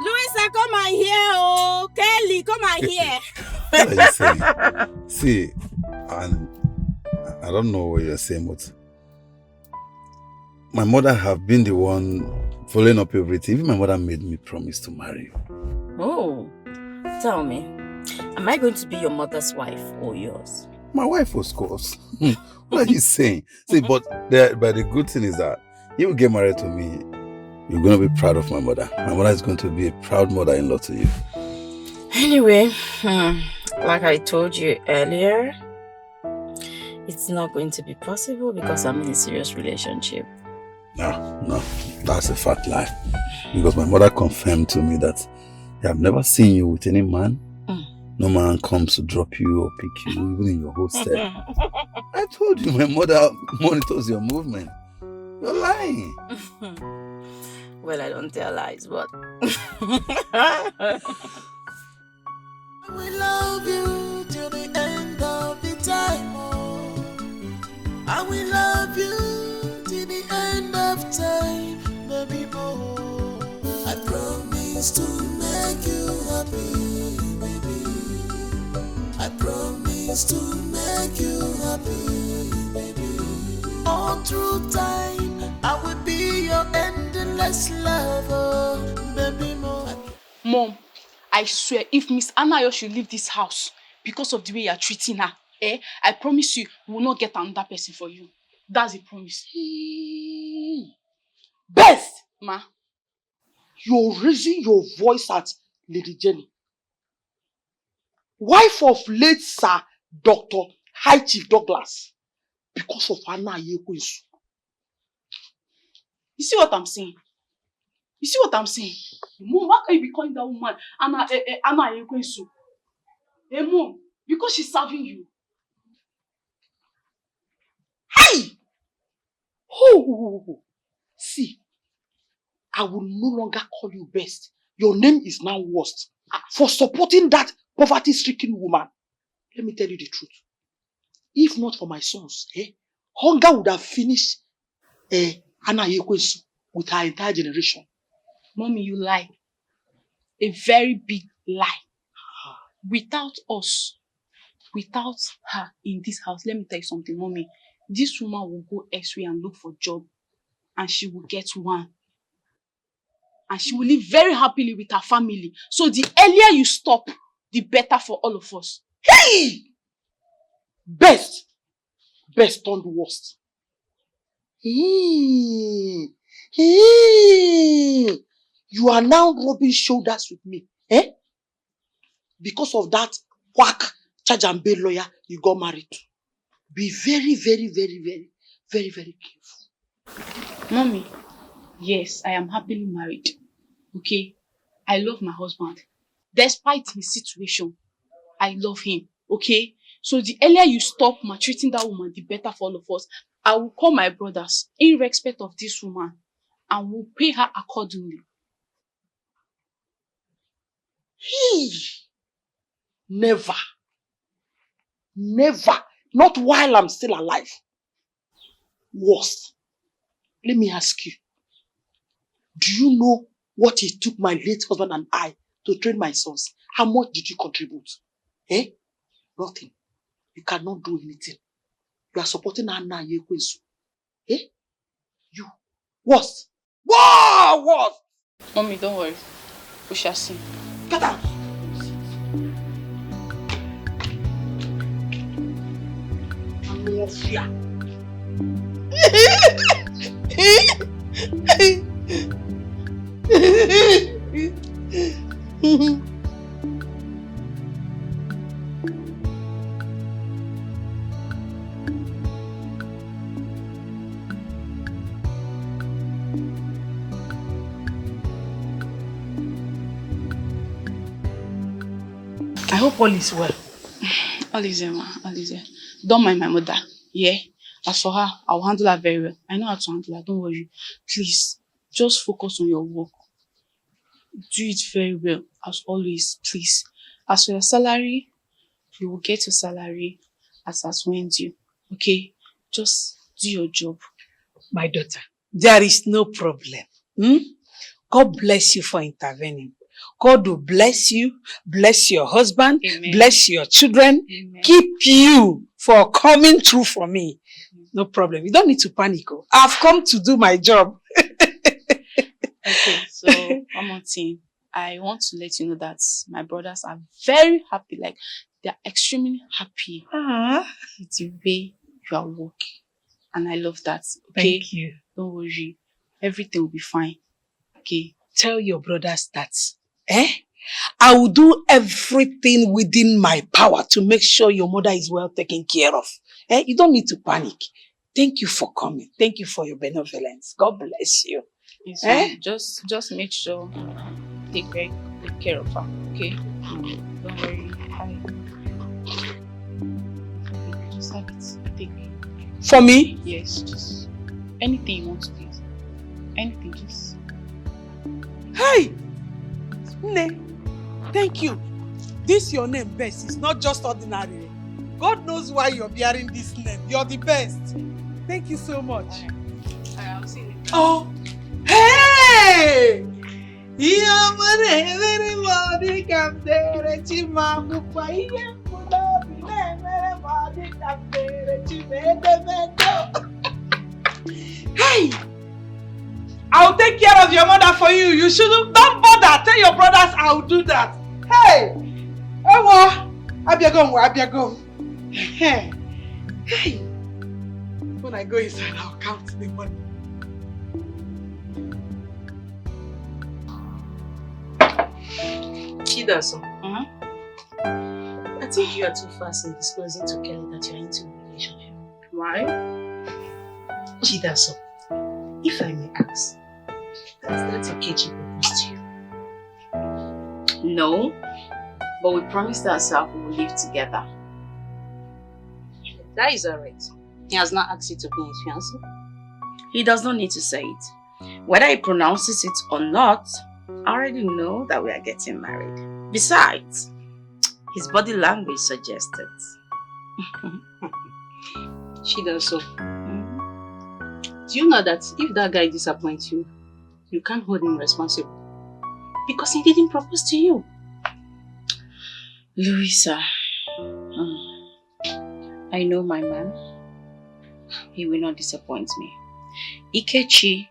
Louisa, come and hear. Oh, Kelly, come and hear. What are you saying? See, and I don't know what you're saying, but my mother have been the one following up everything. Even my mother made me promise to marry you. Oh, tell me, am I going to be your mother's wife or yours? My wife, of course. What are you saying? See, but the good thing is that you get married to me, you're going to be proud of my mother. My mother is going to be a proud mother-in-law to you. Anyway, like I told you earlier, it's not going to be possible because I'm in a serious relationship. No, that's a fat lie. Because my mother confirmed to me that I have never seen you with any man. No man comes to drop you or pick you, even in your hostel. I told you my mother monitors your movement. You're lying. Well, I don't tell lies, but... We love you till the end of the time, oh. I will love you till the end of time, baby boy. I promise to make you happy, baby. I promise to make you happy, baby. All through time, I will be your endless lover, baby boy. Mom, I swear, if Miss Anayo should leave this house because of the way you are treating her, I promise you, we will not get another person for you. That's a promise. Best! Ma. You're raising your voice at Lady Jenny, wife of late Sir Dr. High Chief Douglas, because of Anna Yekwensu. You see what I'm saying? You see what I'm saying? Mom, why can't you be calling that woman Anna Yekwensu? Hey, Mom, because she's serving you. Hey! Oh, see, I will no longer call you best. Your name is now worst. For supporting that poverty-stricken woman. Let me tell you the truth. If not for my sons, hunger would have finished Anna Yekwensu with her entire generation. Mommy, you lie. A very big lie. Without us, without her in this house, let me tell you something, Mommy. This woman will go elsewhere and look for a job, and she will get one. And she will live very happily with her family. So the earlier you stop, the better for all of us. Hey! Best turned worst. You are now rubbing shoulders with me. Because of that quack charge and bail lawyer you got married to. Be very, very, very, very, very, very careful. Mommy, yes, I am happily married. Okay? I love my husband. Despite his situation, I love him. Okay? So the earlier you stop maltreating that woman, the better for all of us. I will call my brothers in respect of this woman and will pay her accordingly. Never. Never. Not while I'm still alive. Worst. Let me ask you. Do you know what it took my late husband and I to train my sons? How much did you contribute? Nothing. You cannot do anything. You are supporting Anna Yekwensu. You. Worst. Wow, worst. Mommy, don't worry. We shall see. Get out. I hope all is well. All is well, ma. All is well. Don't mind my mother. Yeah? As for her, I'll handle her very well. I know how to handle her. Don't worry. Please, just focus on your work. Do it very well, as always, please. As for your salary, you will get your salary as when due. Okay? Just do your job. My daughter, there is no problem. God bless you for intervening. God will bless you, bless your husband, Amen. Bless your children, Amen. Keep you for coming through for me. No problem. You don't need to panic. I've come to do my job. Okay, so one more thing. I want to let you know that my brothers are very happy. Like, they're extremely happy with the way you are working. And I love that. Okay? Thank you. Don't worry. Everything will be fine. Okay? Tell your brothers that I will do everything within my power to make sure your mother is well taken care of. You don't need to panic. Thank you for coming. Thank you for your benevolence. God bless you. Yes, just make sure take very good care of her. Okay? Don't worry. Just have it. Take it. For me? Yes, just anything you want to, please. Anything, just. Hey! Ne, thank you. This your name, Best. It's not just ordinary. God knows why you're bearing this name. You're the best. Thank you so much. I'll see you later. Oh! Hey! Hey! I'll take care of your mother for you. You shouldn't. Don't bother. Tell your brothers I'll do that. Hey! Ewa! Abiagom. Hey! When I go inside, I'll count the money. Chidaso. I think you are too fast in disclosing to Kelly that you are into a relationship. Why? Chidaso, if I may ask, has that Okechi proposed to you? No, but we promised ourselves we will live together. That is alright. He has not asked you to be his fiancé. He does not need to say it. Whether he pronounces it or not, I already know that we are getting married. Besides, his body language suggests it. She does so. Do you know that if that guy disappoints you, you can't hold him responsible? Because he didn't propose to you. Louisa, I know my man. He will not disappoint me. Ikechi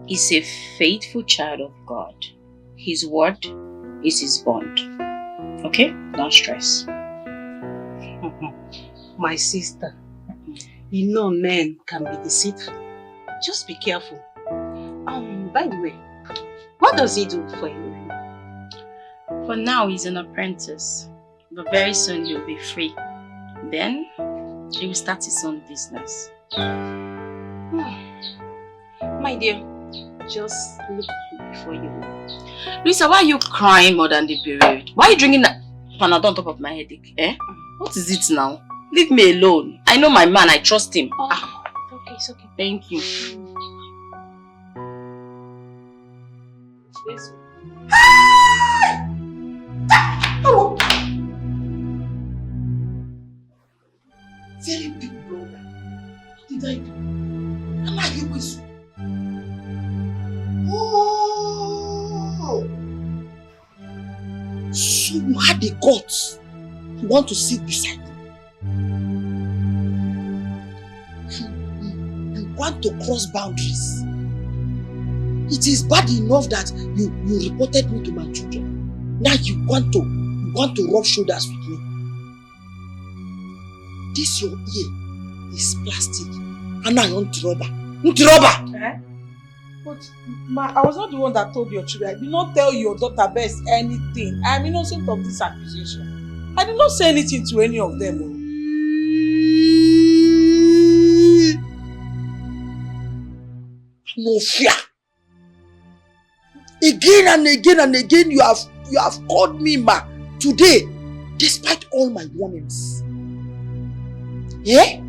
is a faithful child of God. His word is his bond. Okay? Don't stress. My sister, you know men can be deceitful. Just be careful. By the way, what does he do for you? For now, he's an apprentice. But very soon he'll be free. Then, he will start his own business. My dear, just look before you move. Lisa, why are you crying more than the period? Why are you drinking that Panadol on top of my headache? What is it now? Leave me alone. I know my man, I trust him. Okay, it's okay. Thank you. Yes. Very big brother. What did I do? Am I here with you? Oh! So you had the guts to want to sit beside me. You want to cross boundaries. It is bad enough that you reported me to my children. Now you want to rub shoulders with me. This your ear is plastic. And now you want to rubber. But Ma, I was not the one that told your children. I did not tell your daughter Bess anything. I am innocent of this accusation. I did not say anything to any of them. No fear. Again and again and again you have called me Ma today, despite all my warnings. Yeah?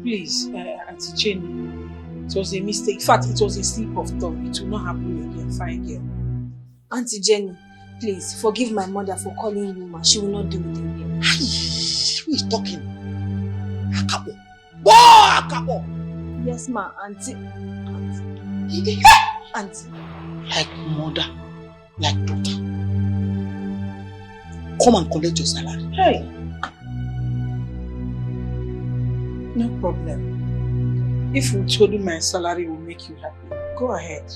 Please, Auntie Jenny, it was a mistake. In fact, it was a slip of tongue. It will not happen again, fine girl. Auntie Jenny, please forgive my mother for calling you Ma. She will not do it again. Who is talking? Akabo. Whoa, Akabo! Yes, Ma, Auntie. Auntie. Like mother, like daughter. Come and collect your salary. Hey. No problem. If withholding my salary will make you happy, go ahead.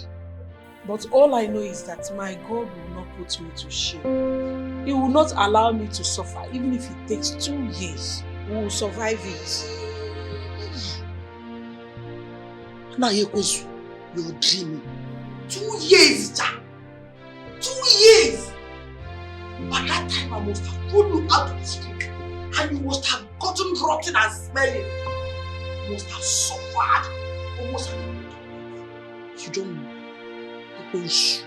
But all I know is that my God will not put me to shame. He will not allow me to suffer, even if it takes 2 years. We will survive it. Now you're dreaming. 2 years, Jack. 2 years. By that time, I must have pulled you out of the street, and you must have gotten rotten and smelling. You must have suffered almost an hour. You don't know. Because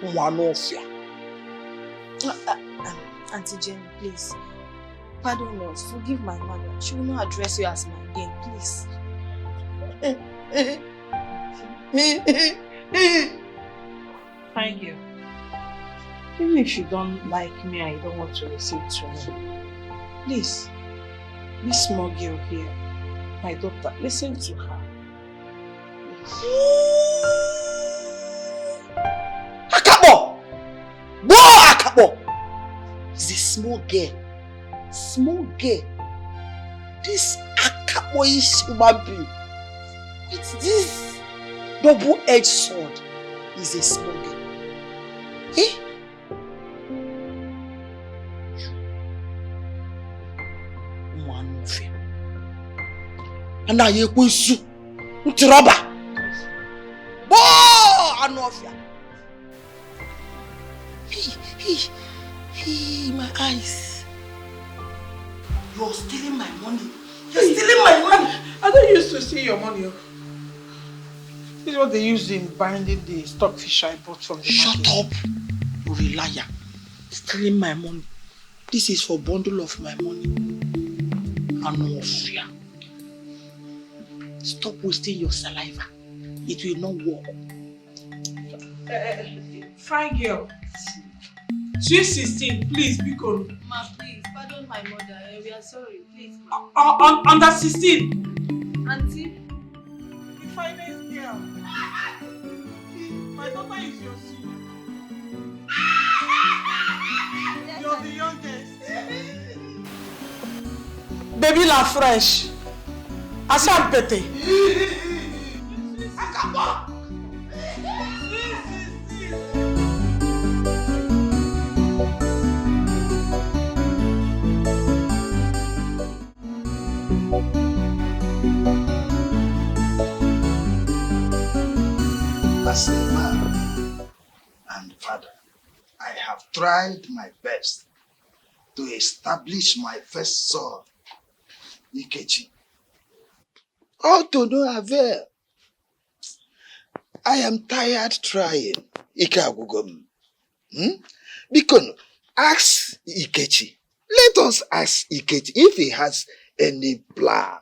one of you. Auntie Jenny, please. Pardon us. Forgive my mother. She will not address you as my again, please. Thank you. Even if you don't like me and you don't want to listen to me, please, this small girl here, my daughter, listen to her. Akabo! Whoa, Akabo! It's a small girl. Small girl. This Akabo is human being. It's this double-edged sword. Is a small girl. Eh? One of you. And now you're going to rubber. Boah! One of you. Hey, my eyes. You're stealing my money. You're stealing my money. I don't used to see your money. This is what they use in binding the stockfish I bought from the market. Shut up. You're a liar. Stealing my money. This is for bundle of my money. And no fear. Stop wasting your saliva. It will not work. Fine girl. Sweet 16, please, be cool. Ma, please, pardon my mother. We are sorry, please. Under 16. Auntie? The finest girl. My daughter is your senior. You're the youngest. Baby la fresh. Asam pete. Akabo! As a man and father, I have tried my best to establish my first son, Ikechi. All to no avail. I am tired trying, Ikagugom. Because ask Ikechi. Let us ask Ikechi if he has any plan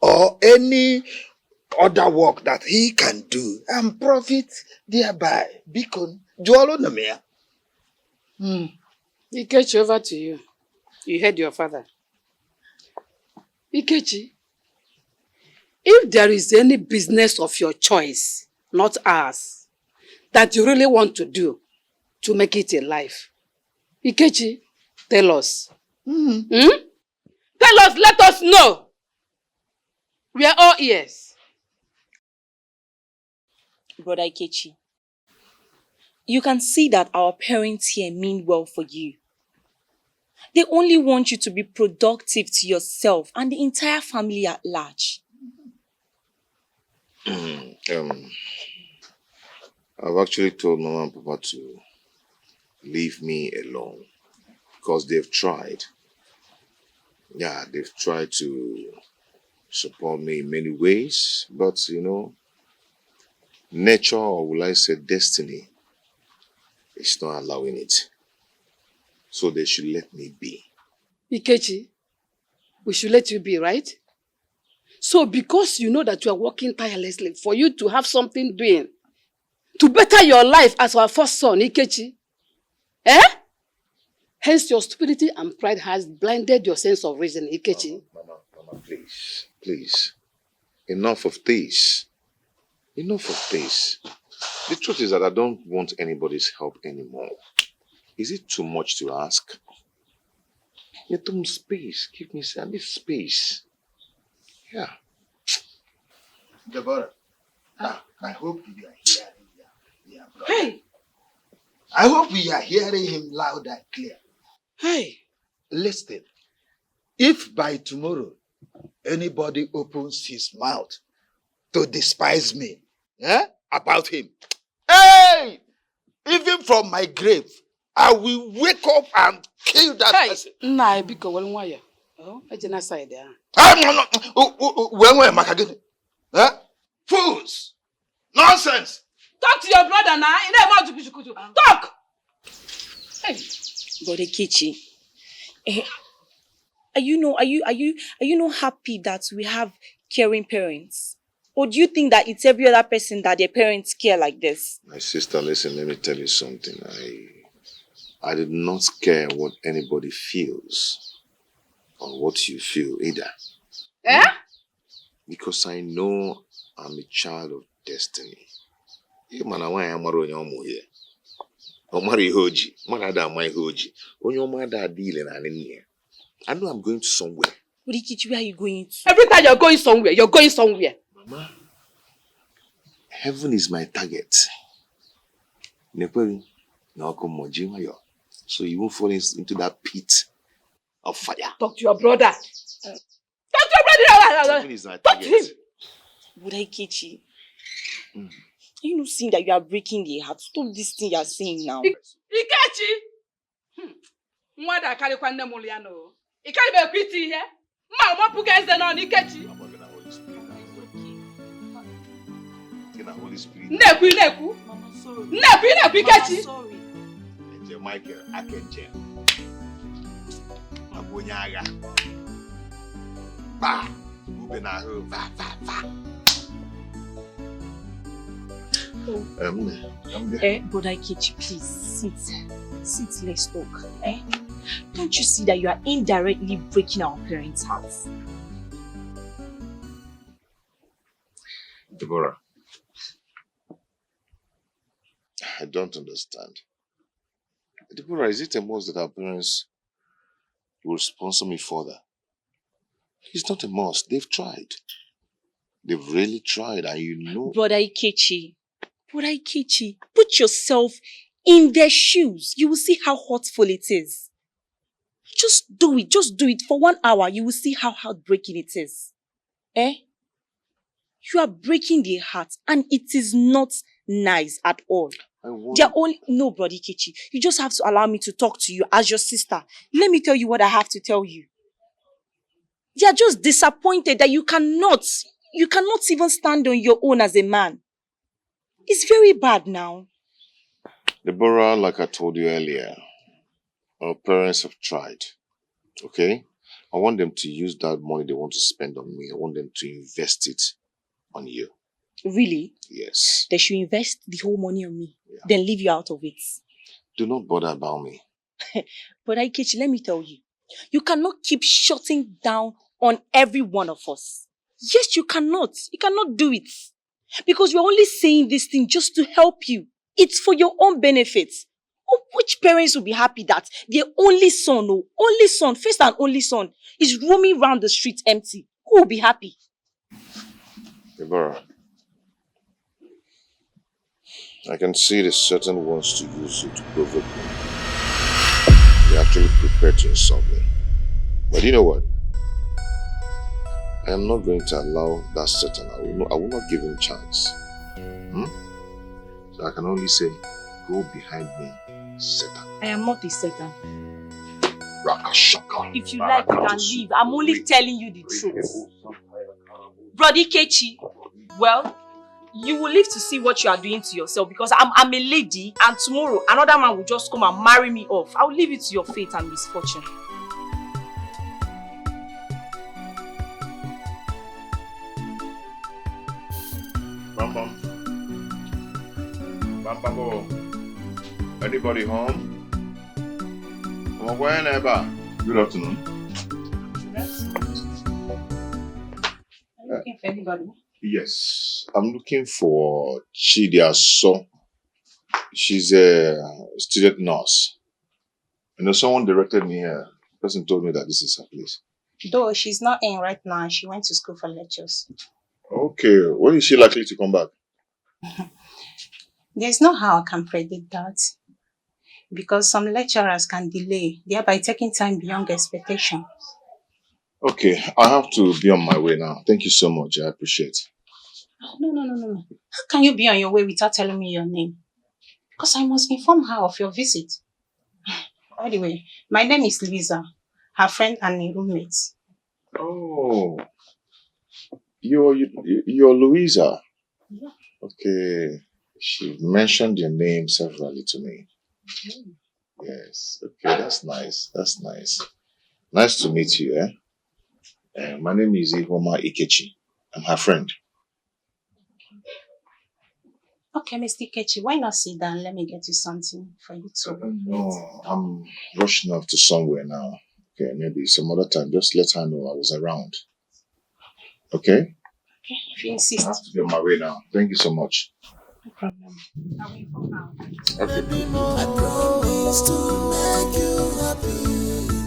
or any other work that he can do and profit thereby. Because Jolo Namea. Ikechi, over to you. You heard your father. Ikechi, if there is any business of your choice, not ours, that you really want to do to make it a life, Ikechi, tell us. Tell us, let us know. We are all ears. Brother Ikechi, you can see that our parents here mean well for you. They only want you to be productive to yourself and the entire family at large. I've actually told Mama and Papa to leave me alone because they've tried. Yeah, they've tried to support me in many ways, but nature, or will I say destiny, is not allowing it. So they should let me be. Ikechi, we should let you be, right? So because you know that you are working tirelessly for you to have something doing, to better your life as our first son, Ikechi, hence your stupidity and pride has blinded your sense of reason, Ikechi. Mama, please. Enough of this. Enough of this. The truth is that I don't want anybody's help anymore. Is it too much to ask? Give me space. Give me this space. Yeah. Deborah, I hope you are hearing him. Hey! I hope we are hearing him loud and clear. Hey! Listen, if by tomorrow anybody opens his mouth to despise me about him, hey! Even from my grave, I will wake up and kill that person. Nah, because why? Oh, I didn't say there. Fools! Nonsense! Talk to your brother now. Talk! Hey, Brother Ikechi, are you not happy that we have caring parents? Or do you think that it's every other person that their parents care like this? My sister, listen, let me tell you something. I did not care what anybody feels or what you feel either. Because I know I'm a child of destiny. I know I'm going to somewhere. Rikichi, where are you going to? Every time you're going somewhere. Mama, heaven is my target. So you won't fall into that pit of fire. Talk to your brother. Talk Heaven is my to him. Brother Ikechi, you know, seeing that you are breaking the heart. Stop this thing you are saying now. Ikechi! Mwada kari kwa nne muliano. Ikari be kwiti ihe. Ma wapuga eze no Ikechi. Holy Spirit. Neku. Mama, sorry. Neku Ikechi. Sorry. Michael, Akenje. Abonyaga. Ba. Ubenaho. Va. Brother Ikechi, please sit, let's talk. Don't you see that you are indirectly breaking our parents' hearts? Deborah, I don't understand. Deborah, is it a must that our parents will sponsor me further? It's not a must. They've tried. They've really tried, and you know. Brother Ikechi, put yourself in their shoes. You will see how hurtful it is. Just do it for 1 hour. You will see how heartbreaking it is. You are breaking their heart, and it is not nice at all. No, Brother Ikechi. You just have to allow me to talk to you as your sister. Let me tell you what I have to tell you. They are just disappointed that you cannot even stand on your own as a man. It's very bad now. Deborah, like I told you earlier, our parents have tried. Okay? I want them to use that money they want to spend on me. I want them to invest it on you. Really? Yes. They should invest the whole money on me. Yeah. Then leave you out of it. Do not bother about me. But Ikechi, let me tell you. You cannot keep shutting down on every one of us. Yes, you cannot. You cannot do it. Because you're only saying this thing just to help you. It's for your own benefit. Which parents will be happy that their only son, first and only son, is roaming around the street empty? Who will be happy? Deborah, I can see the certain wants to use you to provoke me. They're actually prepared to insult me. But you know what? I am not going to allow that Satan. I will not give him a chance. So I can only say, go behind me, Satan. I am not a Satan. Rakashaka. If you like, you can leave. I'm only telling you the truth. Brother Ikechi, well, you will live to see what you are doing to yourself, because I'm a lady, and tomorrow another man will just come and marry me off. I will leave it to your fate and misfortune. Anybody home? Whenever. Good afternoon. Are you looking for anybody? Yes, I'm looking for Chidiaso. She's a student nurse. You know, someone directed me here. The person told me that this is her place. Though she's not in right now, she went to school for lectures. Okay, when is she likely to come back? There's no how I can predict that, because some lecturers can delay, thereby taking time beyond expectation. Okay, I have to be on my way now. Thank you so much. I appreciate it. No. How can you be on your way without telling me your name? Because I must inform her of your visit. By the way, my name is Lisa, her friend and a roommate. Oh, you're Louisa. Yeah. Okay, she mentioned your name severally to me. Yes. Okay, that's nice. That's nice. Nice to meet you. My name is Ihoma Ikechi. I'm her friend. Okay, Mr. Ikechi, why not sit down? Let me get you something for you to No, I'm rushing off to somewhere now. Okay, maybe some other time. Just let her know I was around. Okay? Okay, if you insist. I have to be on my way now. Thank you so much. No problem. I'll wait for now. Okay. I promise to make you happy,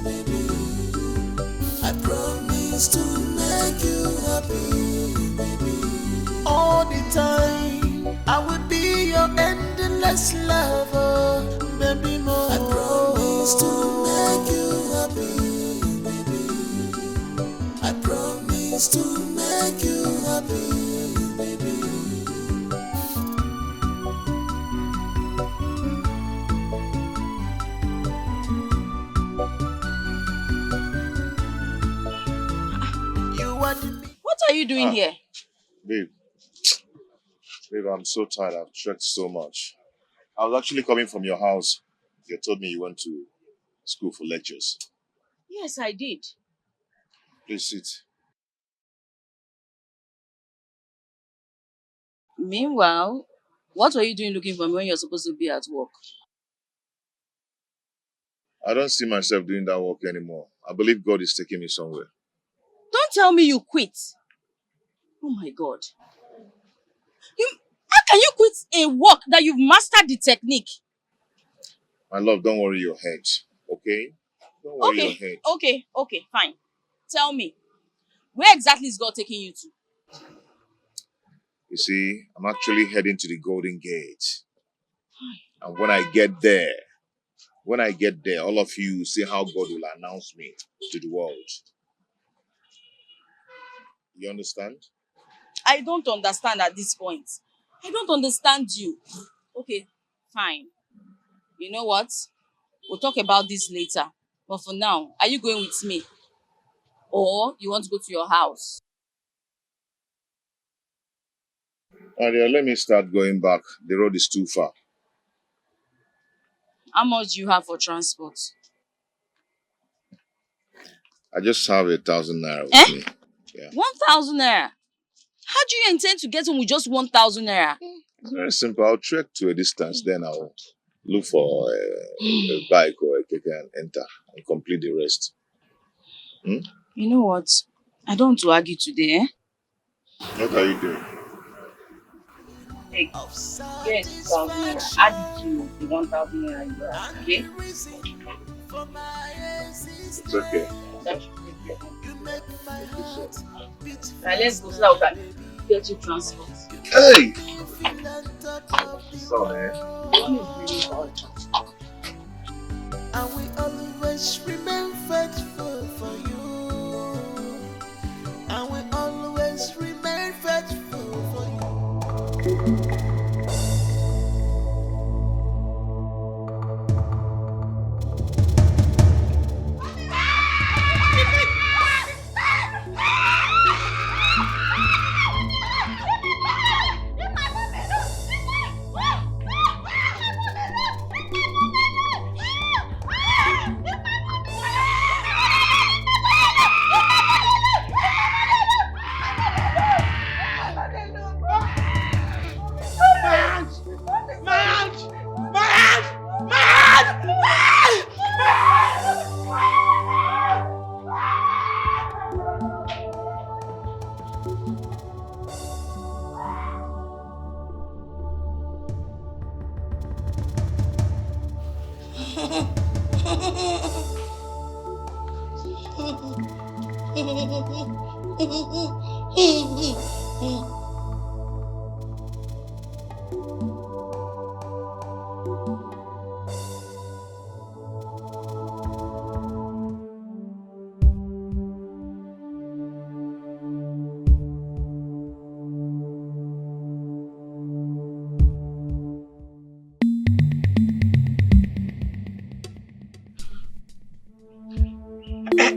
baby. I promise to make you happy, baby. All the time, I will be your endless lover, baby. More. I promise to make you happy, baby. I promise to make you happy, baby. What are you doing here? Babe, I'm so tired. I've trekked so much. I was actually coming from your house. You told me you went to school for lectures. Yes, I did. Please sit. Meanwhile, what were you doing looking for me when you're supposed to be at work? I don't see myself doing that work anymore. I believe God is taking me somewhere. Don't tell me you quit. Oh my God. How can you quit a work that you've mastered the technique? My love, don't worry your head, okay? Don't worry your head. Okay, fine. Tell me, where exactly is God taking you to? You see, I'm actually heading to the Golden Gate. And when I get there, all of you see how God will announce me to the world. You understand? I don't understand at this point. I don't understand you. Okay, fine. You know what? We'll talk about this later. But for now, are you going with me? Or you want to go to your house? Aria, let me start going back. The road is too far. How much do you have for transport? I just have 1,000 naira with me. Yeah. 1,000 naira? How do you intend to get home with just 1,000 naira? It's very simple. I'll trek to a distance, then I'll look for a bike or a keke and enter and complete the rest. Hmm? You know what? I don't want to argue today, eh? What are you doing? Hey, get 2,000 naira. Add it to the 1,000 naira you have, okay? It's okay. That should take care. Now let's go so that we can get you transport. Hey! Sorry. Money is really hard. And we always remain faithful for you. And we always remain faithful for you.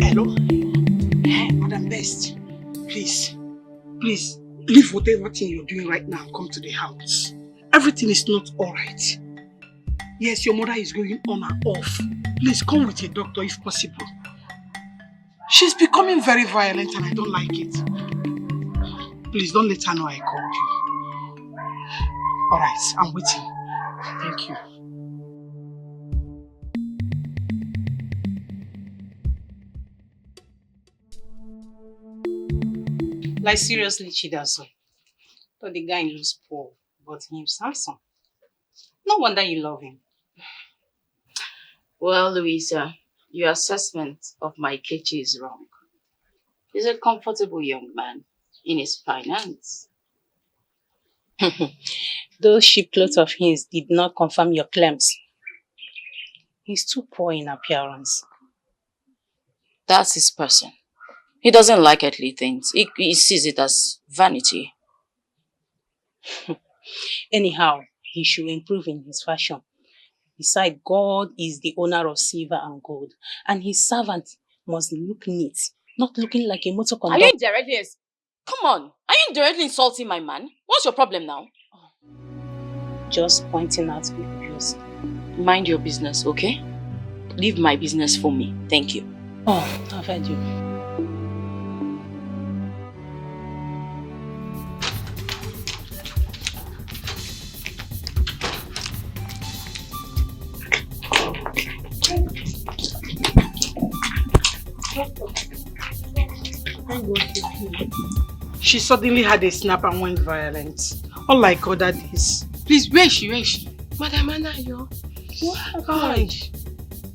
Hello? Madam Best, please, leave whatever thing you're doing right now. Come to the house. Everything is not alright. Yes, your mother is going on and off. Please come with a doctor if possible. She's becoming very violent and I don't like it. Please don't let her know I called you. Alright, I'm waiting. Thank you. Like seriously, Chidaso. Thought the guy looks poor, but he's handsome. No wonder you love him. Well, Louisa, your assessment of my Kechi is wrong. He's a comfortable young man in his finance. Those cheap clothes of his did not confirm your claims. He's too poor in appearance. That's his person. He doesn't like earthly things. He sees it as vanity. Anyhow, he should improve in his fashion. Besides, God is the owner of silver and gold, and his servant must look neat, not looking like a motor Are you conductor. indirectly? Come on. Are you indirectly insulting my man? What's your problem now? Just pointing out behaviors. Mind your business, okay? Leave my business for me. Thank you. Oh, I've heard you. She suddenly had a snap and went violent. Unlike other days. Please, where is she? Where is she? Madam Anayo. What happened?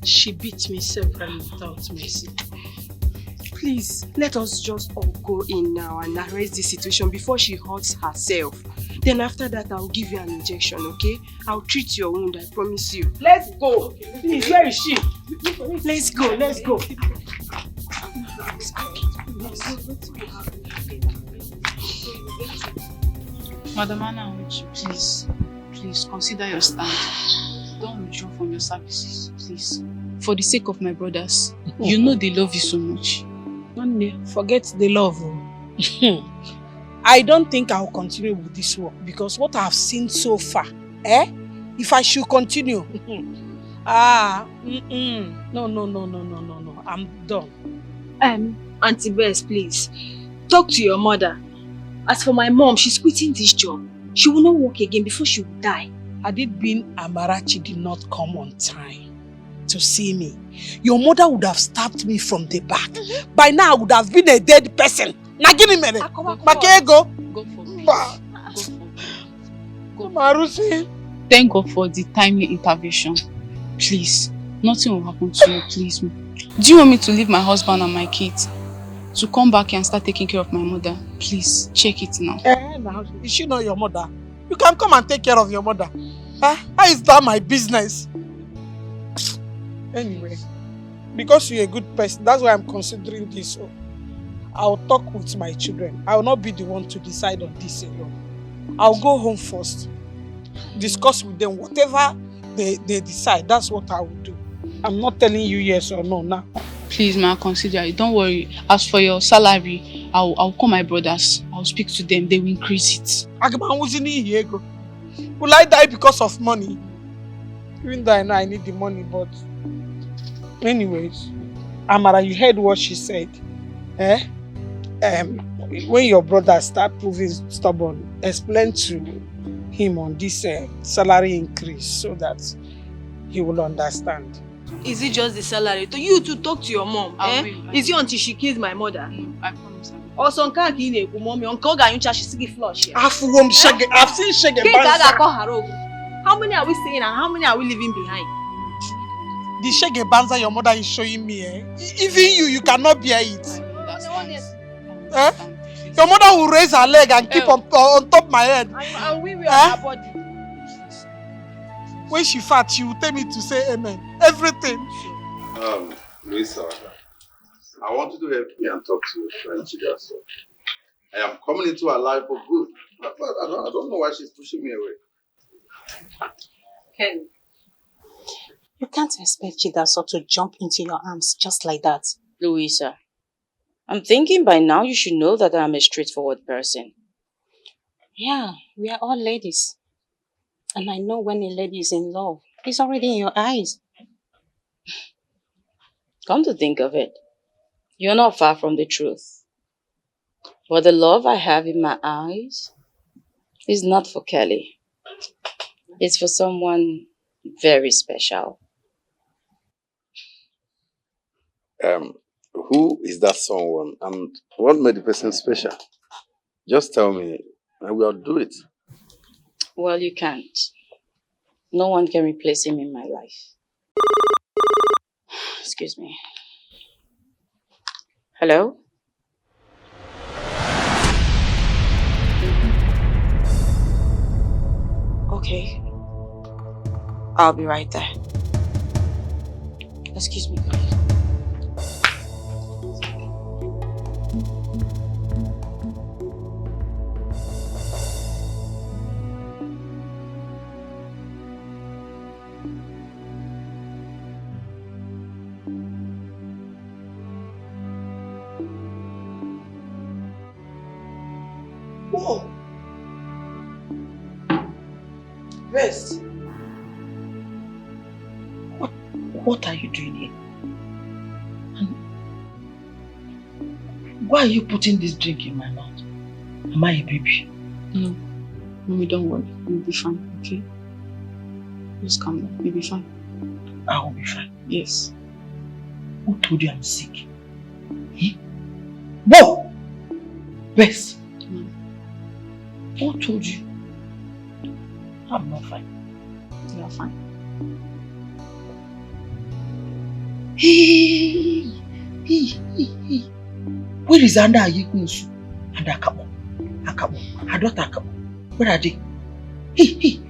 She beat me severally without mercy. Please, let us just all go in now and arrest the situation before she hurts herself. Then after that, I'll give you an injection, okay? I'll treat your wound, I promise you. Let's go. Okay, please, where is she? Let's go, let's go. Madam Anna, please consider your stand. Don't withdraw from your services, please. For the sake of my brothers, you know they love you so much. Forget the love. I don't think I'll continue with this work because what I've seen so far, if I should continue, no, I'm done. Auntie Bess, please, talk to your mother. As for my mom, she's quitting this job. She will not work again before she will die. Had it been Amarachi did not come on time to see me, your mother would have stabbed me from the back. By now, I would have been a dead person. Now give me a minute. Go for Thank God for the timely intervention. Please, nothing will happen to you, please. Do you want me to leave my husband and my kids to come back and start taking care of my mother? Please, check it now. Is she not your mother? You can come and take care of your mother. How is that my business? Anyway, because you're a good person, that's why I'm considering this. I'll talk with my children. I will not be the one to decide on this alone. I'll go home first, discuss with them. Whatever they decide, that's what I will do. I'm not telling you yes or no now. Please, ma, consider it. Don't worry. As for your salary, I'll call my brothers. I'll speak to them. They will increase it. Will I die because of money? Even though I know I need the money, but anyways, Amara, you heard what she said. When your brother start proving stubborn, explain to him on this salary increase so that he will understand. Is it just the salary? To you to talk to your mom? Is it until she kills my mother? I promise. Or some kind of mommy, uncle Ganyucha, she's still flush. I've seen Shege Banza. How many are we seeing and how many are we leaving behind? The Shege Banza your mother is showing me, even you cannot bear it. Your mother will raise her leg and keep on top of my head. And we will on her body. When she fat, she will tell me to say amen. Everything. Lisa, I want you to help me and talk to your friend Chigaso. I am coming into her life for good. But I don't know why she's pushing me away. Ken, you can't expect Chidaso to jump into your arms just like that. Louisa, I'm thinking by now you should know that I'm a straightforward person. Yeah, we are all ladies. And I know when a lady is in love, it's already in your eyes. Come to think of it, you're not far from the truth. But the love I have in my eyes is not for Kelly. It's for someone very special. Who is that someone and what made the person special? Just tell me and we'll do it. Well, you can't. No one can replace him in my life. Excuse me. Hello? Okay. I'll be right there. Excuse me, please. Whoa. Rest. What are you doing here? And why are you putting this drink in my mouth? Am I a baby? No. Mommy, don't worry. You'll be fine, okay? Just calm down. You'll be fine. I will be fine. Yes. Who told you I'm sick? Eh? Whoa! Bess. Who told you? I'm not fine. You are fine. Hey! Where is Anda Ayekunsu and Akabo? Her daughter Akabo. Where are they? Hey!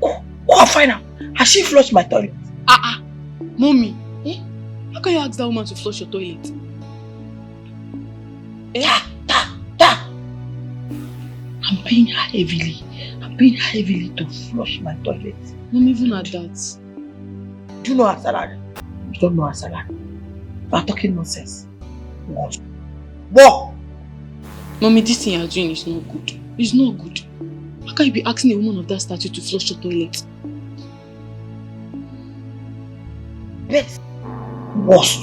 Go and find her. Has she flushed my toilet? Mommy. How can you ask that woman to flush your toilet? I'm paying her heavily. To flush my toilet. Mom, even at that. Do you know her salary? You don't know her salary. You are talking nonsense. What? Mommy, this thing you're doing is not good. It's not good. How can you be asking a woman of that stature to flush your toilet? Best. Worst.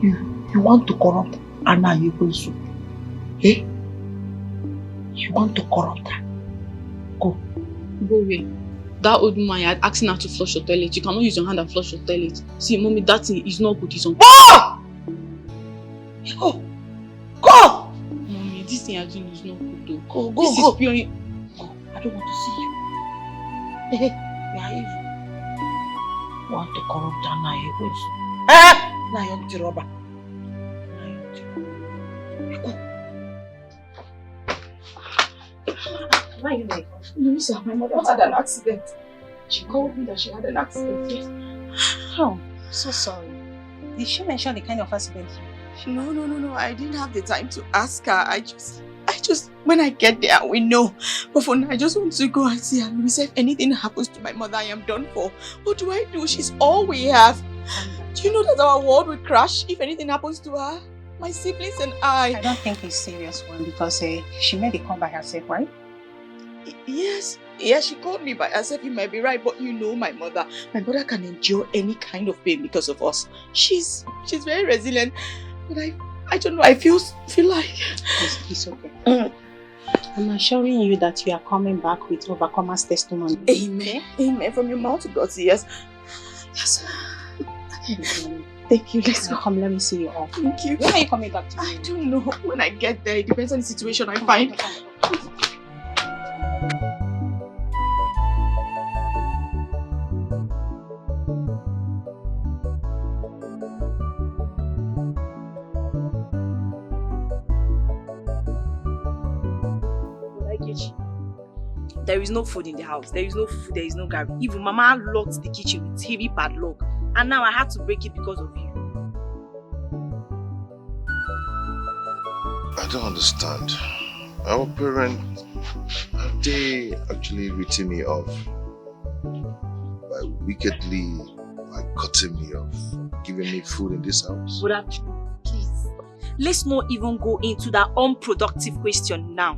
You want to corrupt Anna Ayekunsu? Eh? You want to corrupt her? Go. Go away. That old woman you had asking her to flush your toilet. You cannot use your hand and flush your toilet. See, Mommy, that thing is not good. It's on. Go! Mommy, this thing you're doing is not good though. Go. This is pure. Go. I don't want to see you. You are evil. You want to corrupt Anna Ayekunsu? Now you're the robber. Why are you there? Louisa, my mother had an accident. She called me that she had an accident. Yes. Oh, so sorry. Did she mention the kind of accident? No. I didn't have the time to ask her. I just, when I get there, we know. But for now, I just want to go and see her. Louisa, if anything happens to my mother, I am done for. What do I do? She's all we have. Do you know that our world will crash if anything happens to her? My siblings and I. I don't think it's a serious one because she made a call by herself, right? Yes, she called me by herself. You might be right, but you know my mother. My mother can endure any kind of pain because of us. She's very resilient. But I don't know. I feel like it's okay. I'm assuring you that you are coming back with overcomer's testimony. Amen. From your mouth to God's ears. Yes. Thank you. Let's go. Come, let me see you off. Thank you. When are you coming back to me? I don't know. When I get there, it depends on the situation I find. There is no food in the house. There is no food. There is no garbage. Even Mama locked the kitchen with heavy padlock, and now I had to break it because of you. I don't understand. Our parents, have they actually written me off by cutting me off, giving me food in this house? Brother, please, let's not even go into that unproductive question now.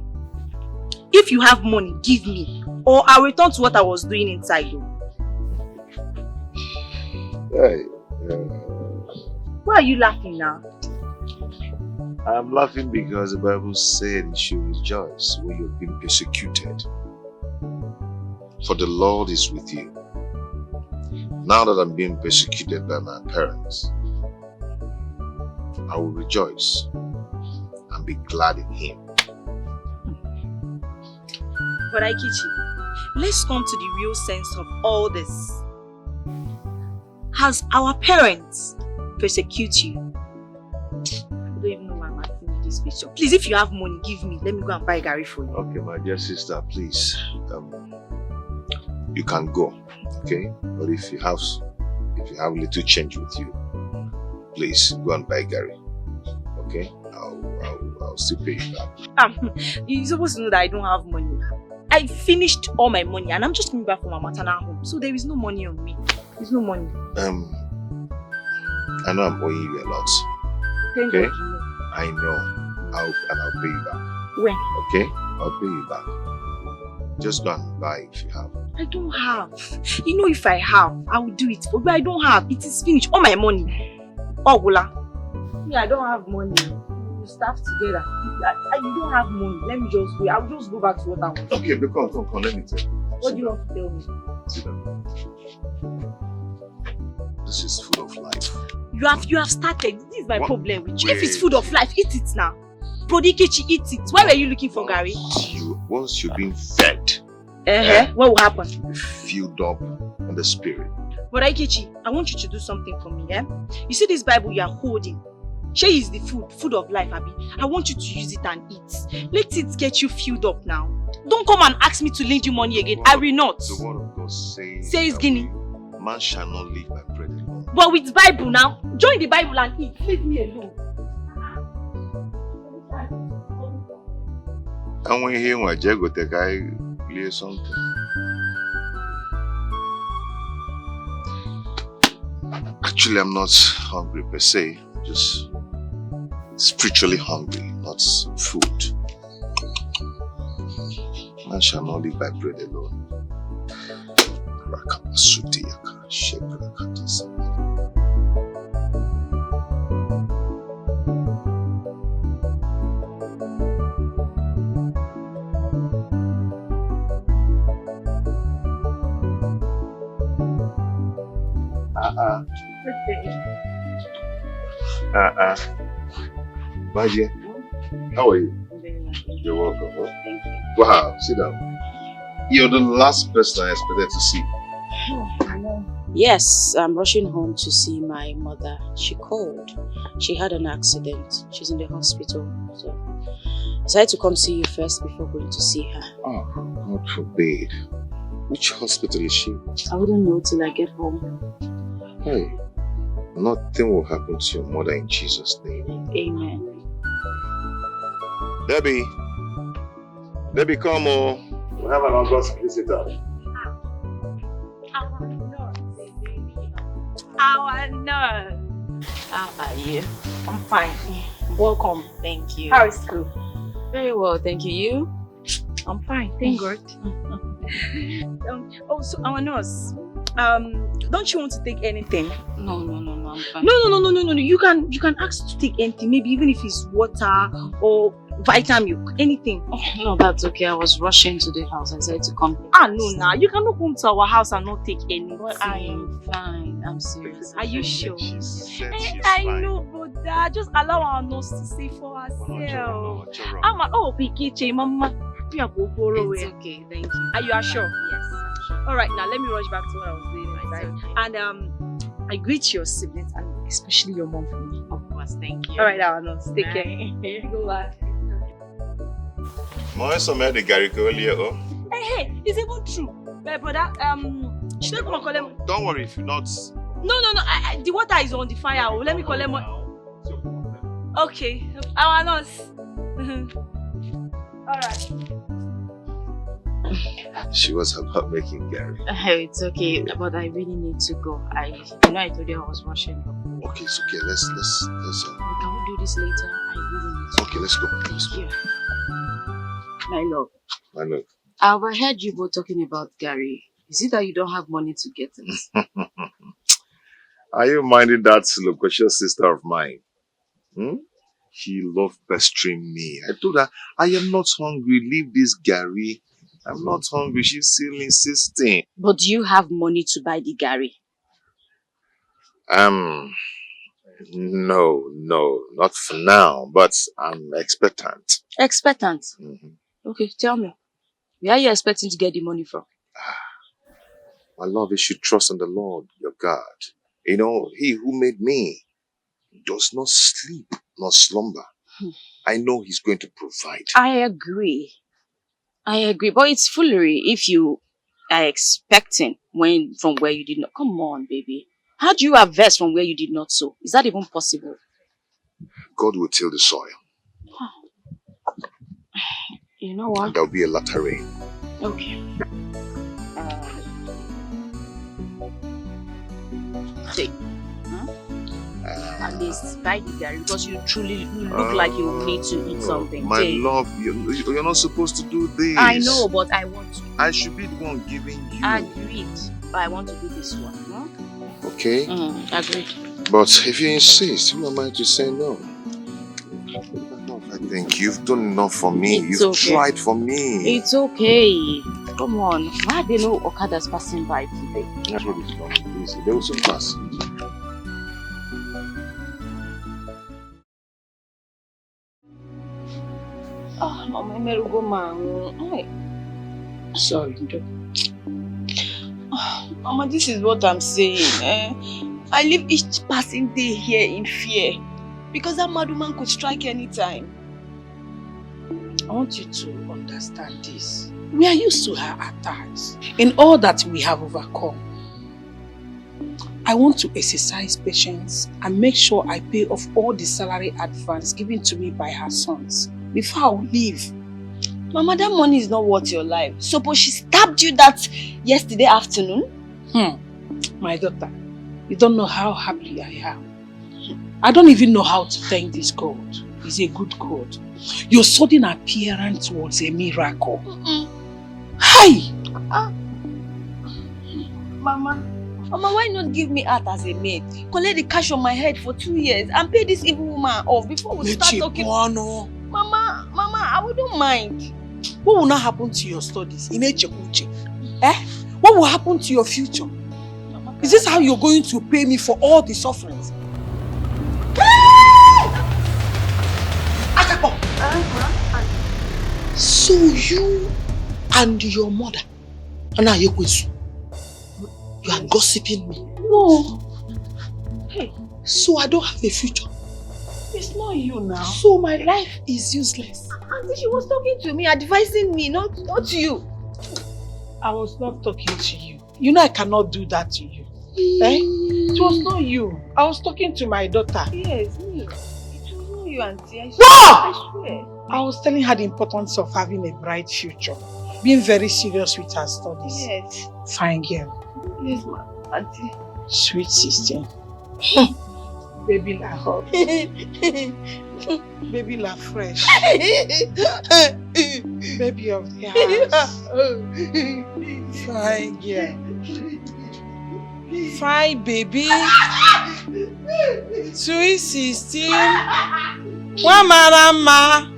If you have money, give me, or I'll return to what I was doing inside you. Why are you laughing now? I'm laughing because the Bible said you should rejoice when you've been persecuted. For the Lord is with you. Now that I'm being persecuted by my parents, I will rejoice and be glad in Him. But Aikichi, let's come to the real sense of all this. Has our parents persecuted you? I don't even know why I'm asking you this question. Please, if you have money, give me. Let me go and buy Gary for you. Okay, my dear sister, please. You can go, okay? But if you have little change with you, please go and buy Gary. Okay? I'll still pay you back. You're supposed to know that I don't have money. I finished all my money and I'm just coming back from my maternal home. So there is no money on me. There's no money. I know I'm owing you a lot. Thank okay? God you know. I know. I'll pay you back. When? Okay? I'll pay you back. Just go and buy if you have. I don't have. You know, if I have, I will do it. But I don't have. It is finished. All my money. Ogula. Me, I don't have money. We staff together. You don't have money. Let me just go. I'll just go back to what I want. Okay, but come, let me tell you. What do you want to tell me? Sit down. This is food of life. You have started. This is my problem with you. Wait. If it's food of life, eat it now. Prodikechi, eat it. Why were you looking for Gary? Once you're being fed, what will happen? Filled up in the spirit. But Ikechi, I want you to do something for me, You see this Bible you are holding? She is the food of life, Abi. I want you to use it and eat. Let it get you filled up now. Don't come and ask me to lend you money again. I will not. The word of God says, Guinea. Man shall not live by bread alone. But with Bible now, join the Bible and eat. Leave me alone. And when you hear my jago, the guy play something. Actually, I'm not hungry per se, just spiritually hungry, not food. Man shall not live by bread alone. My dear, how are you? You're welcome. Huh? Thank you. Wow, sit down. You're the last person I expected to see. Yes, I'm rushing home to see my mother. She called. She had an accident. She's in the hospital. So I decided to come see you first before going to see her. Oh, God forbid. Which hospital is she? I wouldn't know till I get home. Hey, nothing will happen to your mother in Jesus' name. Amen. Debbie, come on. We have an August visitor. Our nurse. How are you? I'm fine. Welcome. Thank you. How is school? Very well, thank you. You? I'm fine, thank God. So our nurse, don't you want to take anything? No, I'm fine. No. You can ask to take anything, maybe even if it's water or vitamin milk, anything. Oh, no, that's okay. I was rushing to the house. I decided to come. No, you cannot come to our house and not take anything. Well, I am fine. I'm serious. Are you sure? I know, brother. Just allow our nurse to say for herself. Pikiche, Mama. It's okay, thank you. Are you sure? Yes, I'm sure. Alright, now let me rush back to what I was doing inside. Okay. And I greet your siblings and especially your mom for me. Of course, thank you. Alright, our nurse. Take care. Go back. The Gary earlier. Hey, it's even true. My brother, should I come and call him? Don't worry if you're not. No. The water is on the fire. Let me call him. Okay, our nurse. Alright. She was about making Gary. It's okay, but I really need to go. I told you I was rushing. Okay, it's okay. Let's Can we do this later? I really need to. Okay, let's go. Thank you. My love. I overheard you both talking about Gary. Is it that you don't have money to get it? Are you minding that loquacious sister of mine? She loved pestering me. I told her, I am not hungry. Leave this Gary. I'm not hungry. She's still insisting. But do you have money to buy the Gary? No, not for now. But I'm expectant. Expectant? Mm-hmm. Okay, tell me. Where are you expecting to get the money from? My love, you should trust in the Lord, your God. You know, He who made me does not sleep nor slumber. I know He's going to provide. I agree, but it's foolery if you are expecting from where you did not. Come on, baby. How do you harvest from where you did not sow? Is that even possible? God will till the soil. You know what? And there'll be a latter rain. Okay. Take. at least buy the garri because you look like you need to eat something. My love, you're not supposed to do this. I know, but I want to. I should be the one giving you. Agreed. But I want to do this one. Hmm? Okay? Agreed. But if you insist, who am I to say no? I think you've done enough for me. You've tried for me. It's okay. Come on. Why are there no Okadas passing by today? That's what it's about. Easy. They will soon pass. Oh, Mama, Merugo man. Sorry. Oh, Mama, this is what I'm saying. I live each passing day here in fear because that mad woman could strike anytime. I want you to understand this. We are used to her attacks. In all that we have overcome, I want to exercise patience and make sure I pay off all the salary advance given to me by her sons before I leave. Mama, that money is not worth your life. Suppose she stabbed you that yesterday afternoon? My daughter, you don't know how happy I am. I don't even know how to thank this God. He's a good God. Your sudden appearance was a miracle. Hi! Mama, why not give me out as a maid? Collect the cash on my head for 2 years and pay this evil woman off before we start talking. Mama, I wouldn't mind. What will not happen to your studies? What will happen to your future? Is this how you're going to pay me for all the sufferings? So you and your mother, you are gossiping me? No. Hey, so I don't have a future? It's not you now. So my life is useless? Auntie, she was talking to me, advising me, not you. I was not talking to you. You know I cannot do that to you. It was not you. I was talking to my daughter. Yes, me. It was not you, Auntie. I swear. I was telling her the importance of having a bright future. Being very serious with her studies. Yes. Fine girl. Yes, ma. Auntie. Sweet sister. Baby la hot. Baby la fresh. Baby of the house. Fine girl. Fine baby. Sweet sister. Wamarama.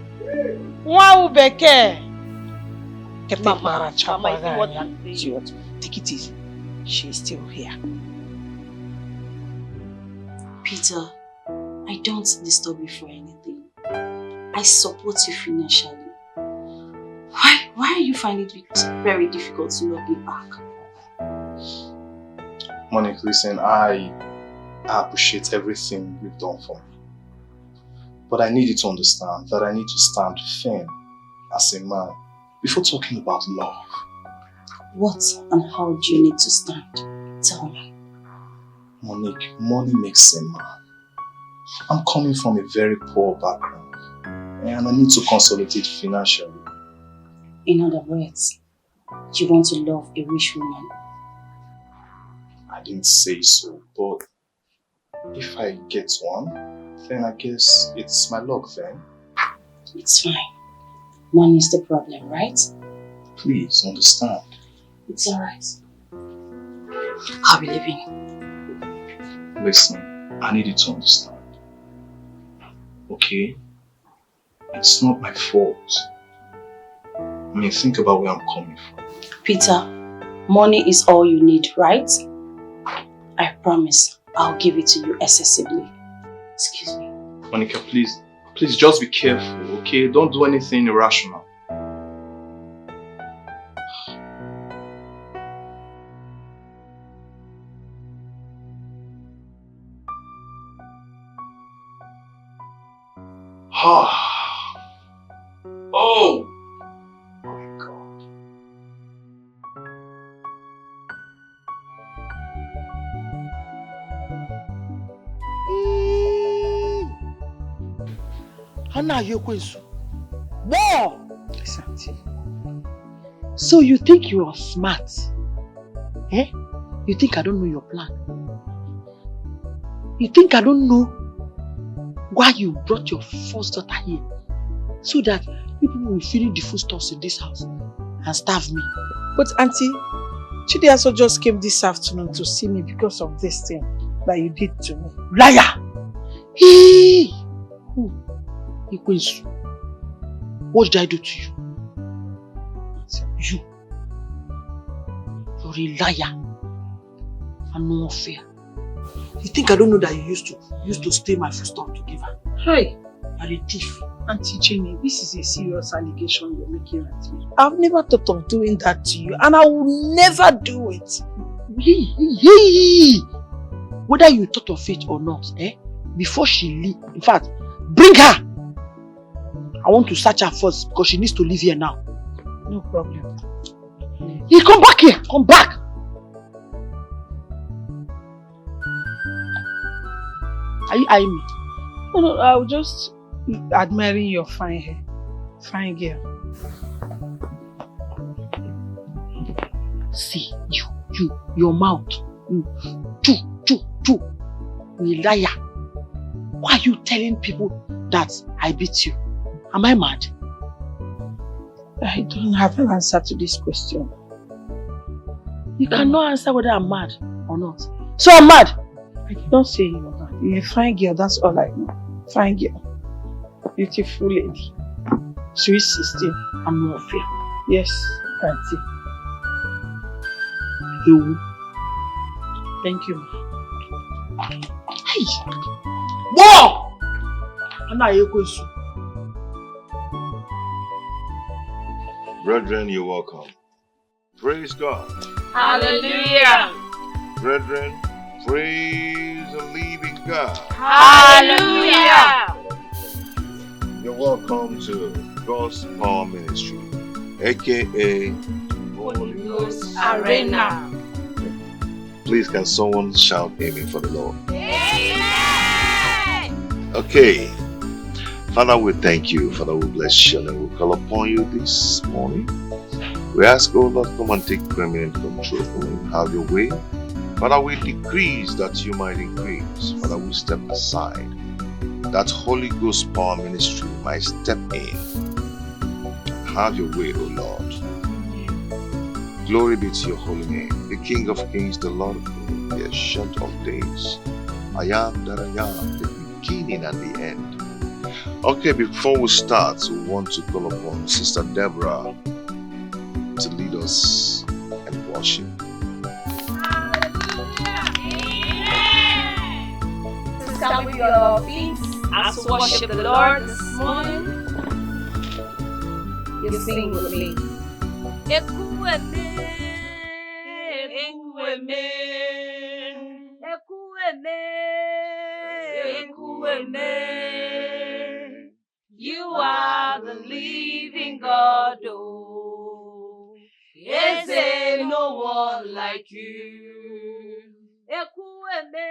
Waubeke. Mama, is what I'm saying? Take it easy. She's still here. Peter, I don't disturb you for anything. I support you financially. Why are you finding it very difficult to love me back? Monique, listen, I appreciate everything you've done for me. But I need you to understand that I need to stand firm as a man before talking about love. What and how do you need to stand? Tell me. Monique, money makes a man. I'm coming from a very poor background and I need to consolidate financially. In other words, you want to love a rich woman? I didn't say so, but if I get one, then I guess it's my luck then. It's fine. Money is the problem, right? Please understand. It's alright. I'll be leaving. Listen, I need you to understand. Okay? It's not my fault. I mean, think about where I'm coming from. Peter, money is all you need, right? I promise I'll give it to you excessively. Excuse me. Monica, please just be careful, okay? Don't do anything irrational. Oh! My God. Hana Yokwesu. War! So you think you are smart? You think I don't know your plan? You think I don't know why you brought your first daughter here so that people will fill the foodstuffs in this house and starve me. But Auntie, Chidiaso just came this afternoon to see me because of this thing that you did to me. Liar! Hey! Who? Ikwensu. What did I do to you? You. You're a liar. And no fair. You think I don't know that you used to steal my foodstuff to give her? Hey! You're a thief. Auntie Jenny, this is a serious allegation you're making at me. I've never thought of doing that to you, and I will never do it. Whether you thought of it or not, before she leave, in fact, bring her! I want to search her first because she needs to live here now. No problem. Hey, come back here! Come back! Are you eyeing me? No, I was just admiring your fine hair. Fine girl. See, your mouth. You a liar. Why are you telling people that I beat you? Am I mad? I don't have an answer to this question. You cannot answer whether I'm mad or not. So I'm mad! I don't say you're mad. You're a fine girl, that's all I know. Fine girl. Beautiful lady. Sweet 16. I'm not fair. Yes, Auntie. You. Thank you. Hey! Whoa! I'm not Ekwensu. Brethren, you're welcome. Praise God. Hallelujah. Brethren, praise the living God. Hallelujah. You're welcome to God's Power Ministry, aka Holy Ghost Arena. Please, can someone shout amen for the Lord? Amen. Okay. Father, we thank you. Father, we bless you and we call upon you this morning. We ask, oh Lord, come and take permanent control. Have your way. Father, we decrease that you might increase. Father, we step aside that Holy Ghost Power Ministry might step in. Have your way, O Lord. Glory be to your holy name, the King of Kings, the Lord of Lords, the Ancient of Days. I am that I am, the beginning and the end. Okay, before we start, we want to call upon Sister Deborah to lead us in worship. Stand with your feet as we worship the Lord this morning. You sing with me. Ekuweme, ekuweme, ekuweme, ekuweme. You are the living God, oh. Is there no one like you? Ekuweme,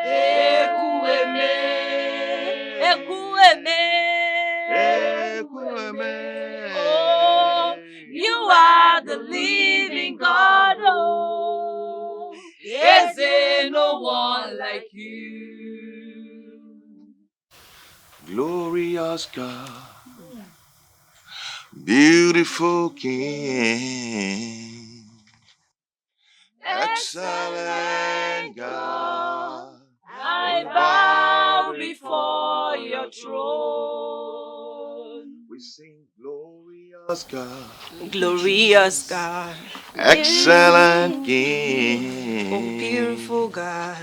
ekuweme, ekuweme, ekuweme. Oh, you are the living God, oh. Is there no one like you? Glorious God, beautiful King, excellent God, I bow before your throne. we sing glorious God, Glorious God, excellent King, oh beautiful God,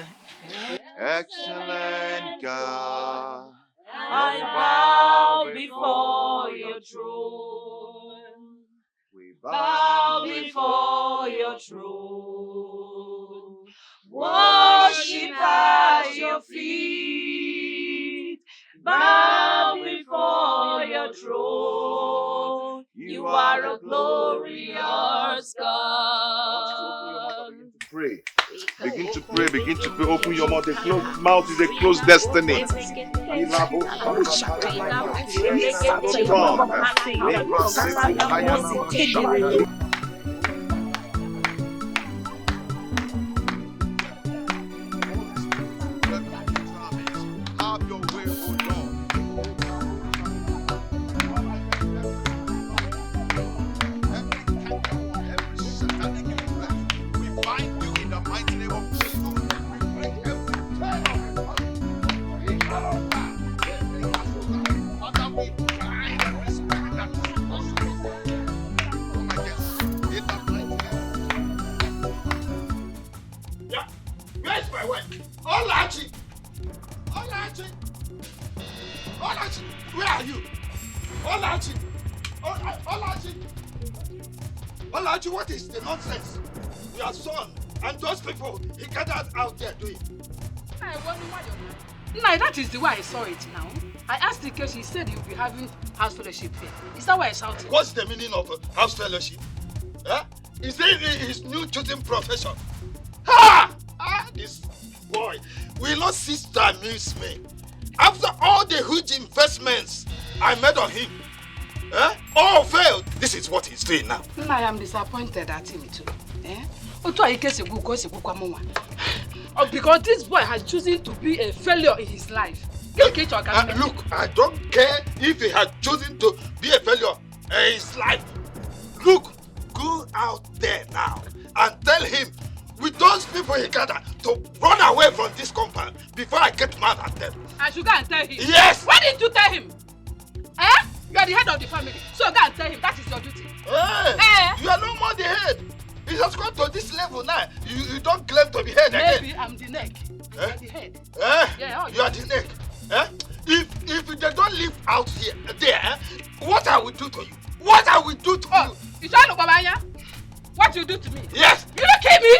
excellent God, I bow before your throne. we Bow before your throne. Worship at your feet. Bow before your throne. You are a glorious God. pray. Begin to pray, begin to pray. Open your mouth. A closed mouth is a closed destiny. Have your way, are you? Olachi! Olachi! Olachi, what is the nonsense? Your son and those people he gathered out there doing. Nah, that is the way I saw it now. I asked the case, he said he would be having house fellowship here. Is that why I shouted? What's the meaning of house fellowship? Huh? Is it his new chosen profession? Ha! Ah, this boy will not cease to amuse me. After all the huge investments I made on him, all failed. This is what he's doing now. I am disappointed at him too. Because this boy has chosen to be a failure in his life. Look, I don't care if he had chosen to be a failure in his life. Look, go out there now and tell him with those people he gathered to run away from this compound before I get mad at them. I should go and tell him? Yes! Why didn't you tell him? You are the head of the family, so go and tell him that is your duty. You are no more the head. He has gone to this level now. You don't claim to be head again. Maybe I'm the neck. You are the head. Yeah, you are the neck. If they don't live out here, there, what I will do to you? What I will do to you? You trying to Babanya? What you do to me? Yes. You don't kill me?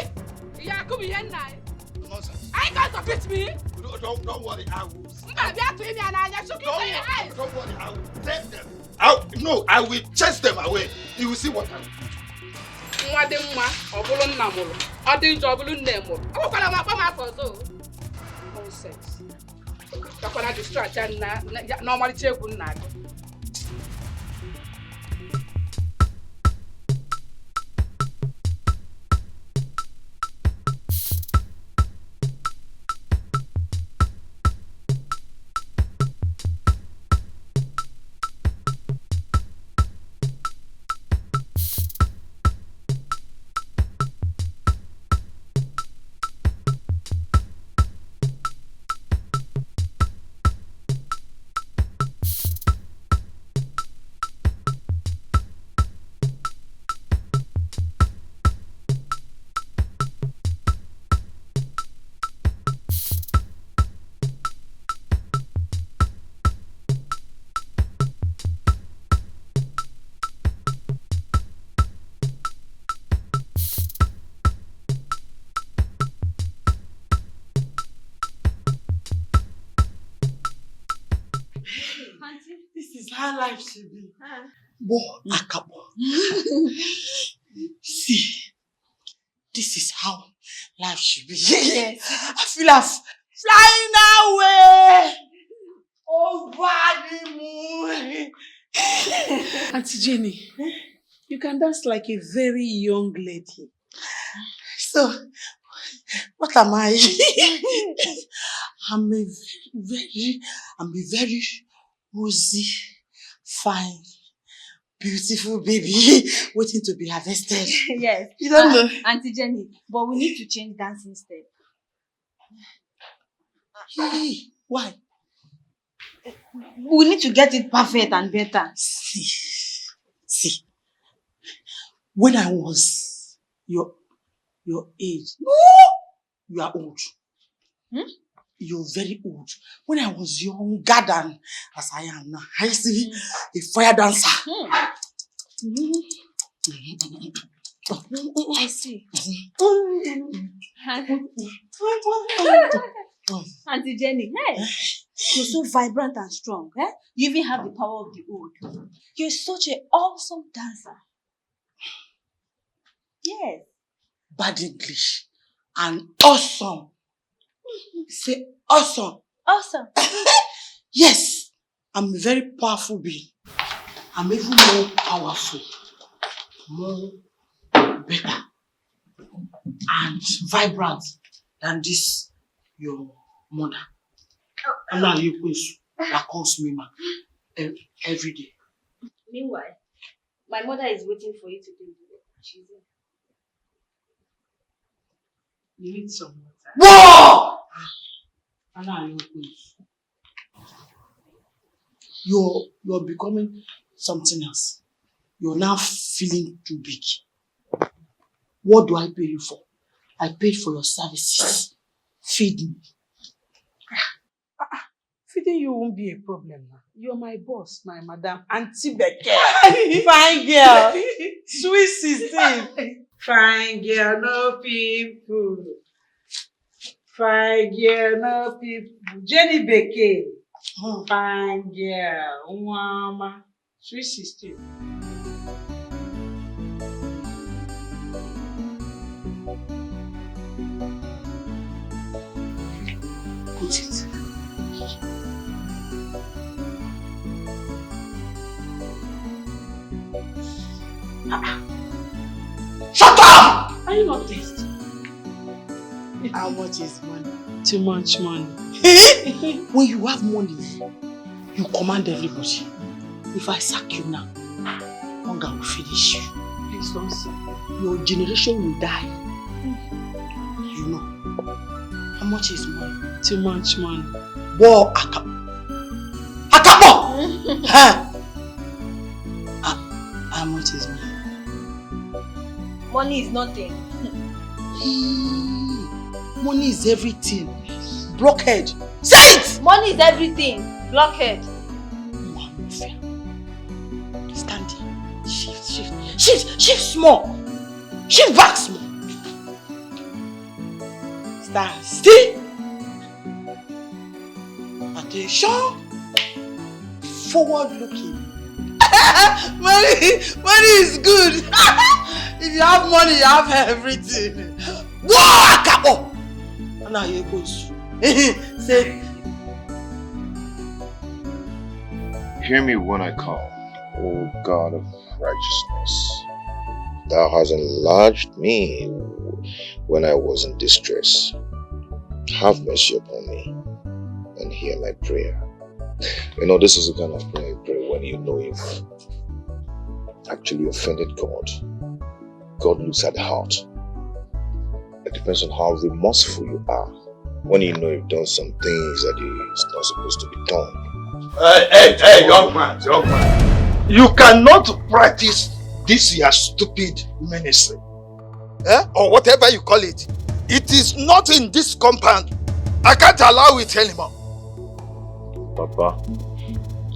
Yeah, come here now. Nonsense. Are you going to beat me? Don't worry, I will. Don't worry, I will take them. I will chase them away. You will see what I will do. Nonsense. You're going to distract and normally take one night. This is how life should be. Bo Akabo. See, this is how life should be. Yes. I feel like flying away over the moon. Auntie Jenny, you can dance like a very young lady. So, what am I? I'm a very rosy, fine, beautiful baby waiting to be harvested. Yes. You don't know. Auntie Jenny, but we need to change dancing step. Why? We need to get it perfect and better. See. When I was your age, you are old. You're very old. When I was younger than as I am now, I used to be a fire dancer. I see. Auntie Jenny, hey, you're so vibrant and strong. Eh? You even have the power of the old. You're such an awesome dancer. Yes. Bad English and awesome. Say awesome. Awesome. Yes, I'm a very powerful being. I'm even more powerful, more better, and vibrant than this your mother. And now you that calls me man every day. Meanwhile, my mother is waiting for you to do it. She's in. You need some water. Whoa! And now you're becoming something else. You're now feeling too big. What do I pay you for? I paid for your services. Feed me. Feeding you won't be a problem now. You're my boss, my madam, Auntie Becky. Fine girl. Sweet 16. Fine girl, no people. Fine girl, no people. Jenny Becky. Fine girl, mama. Sweet 16. Put it. Shut up! Are you not tasty? How much is money? Too much money. When you have money, you command everybody. If I sack you now, hunger will finish you. Please don't say. Your generation will die. You know. How much is money? Too much money. Whoa, Akapo! How much is money? Money is nothing. Money is everything. Blockhead. Say it! Money is everything. Blockhead. Stand here. Shift small. Shift back small. Stand still. Attention. Forward looking. money is good. If you have money, you have everything. Whoa, Akapo! And now you go. Say. Hear me when I call, O God of righteousness. Thou hast enlarged me when I was in distress. Have mercy upon me and hear my prayer. You know, this is the kind of prayer you pray when you know you've actually offended God. God looks at the heart. It depends on how remorseful you are. When you know you've done some things that is not supposed to be done. Hey, young man. You cannot practice this your stupid ministry. Or whatever you call it. It is not in this compound. I can't allow it anymore. Papa,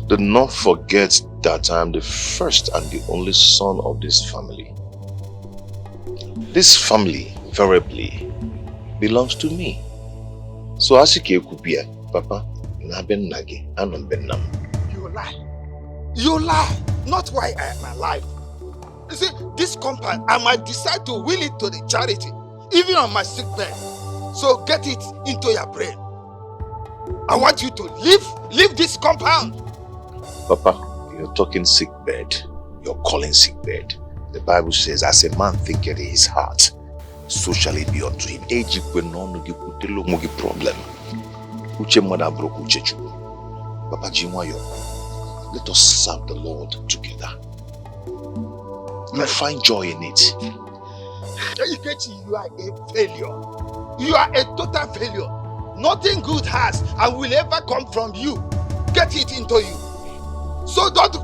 do not forget that I am the first and the only son of this family. This family, variably, belongs to me. So Asike Kupia, Papa, Naben Nagi, Anon Benam. You lie. You lie. Not why I am alive. You see, this compound, I might decide to will it to the charity, even on my sick bed. So get it into your brain. I want you to leave this compound. Papa, you're talking sick bed. You're calling sick bed. The Bible says, as a man thinketh in his heart, so shall it be unto him. Problem. Papa Jiwayo, let us serve the Lord together. You find joy in it. You are a failure. You are a total failure. Nothing good has and will ever come from you. Get it into you. So don't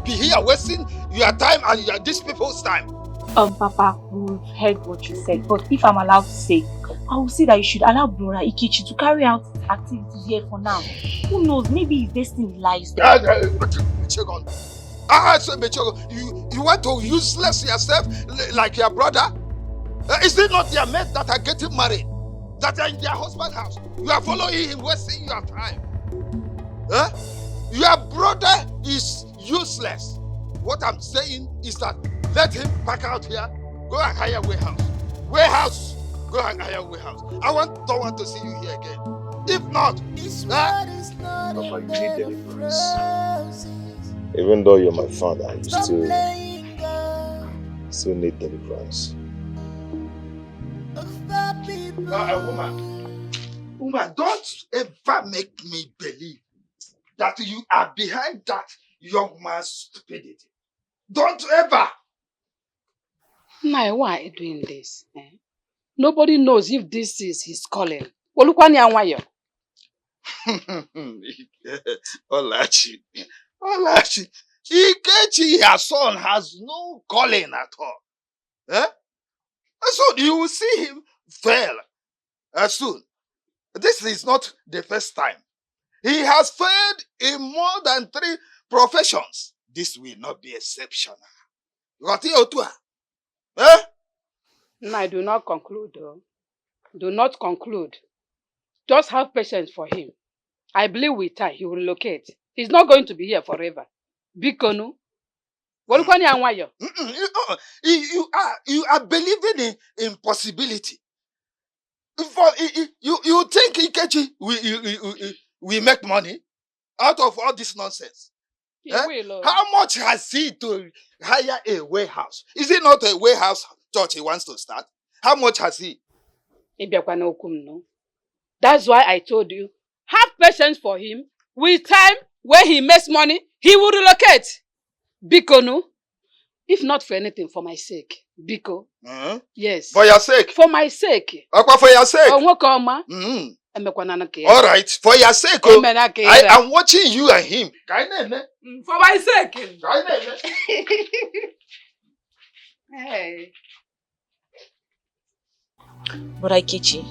be here wasting your time and these people's time. Papa, we've heard what you said, but if I'm allowed to say, I will say that you should allow Brother Ikichi to carry out activities here for now. Who knows, maybe his destiny lies there. You want to useless yourself like your brother? Is it not your mate that are getting married? That are in their husband's house? You are following him, wasting your time. Your brother is useless. What I'm saying is that let him pack out here, go and hire warehouse. Go and hire warehouse. Don't want to see you here again. If not, Papa, you need deliverance. Even though you're my father, you still need deliverance. Woman, don't ever make me believe that you are behind that young man's stupidity. Don't ever. Now, why are you doing this? Nobody knows if this is his calling. Olachi, Ikechi, her son, has no calling at all. So you will see him fail soon. This is not the first time. He has failed in more than 3 professions. This will not be exceptional. Eh? No, I do not conclude, though. Do not conclude. Just have patience for him. I believe with time he will relocate. He's not going to be here forever. Bikonu. You are believing in impossibility. You think Ikechi we make money out of all this nonsense? How much has he to hire a warehouse? Is it not a warehouse church he wants to start? How much has he? That's why I told you, have patience for him. With time, when he makes money, he will relocate. Bikonu. If not for anything, for my sake. Biko. Yes. For your sake? For my sake. For your sake? All right. For your sake. I'm watching you and him. For my sake. Hey. But Ikechi,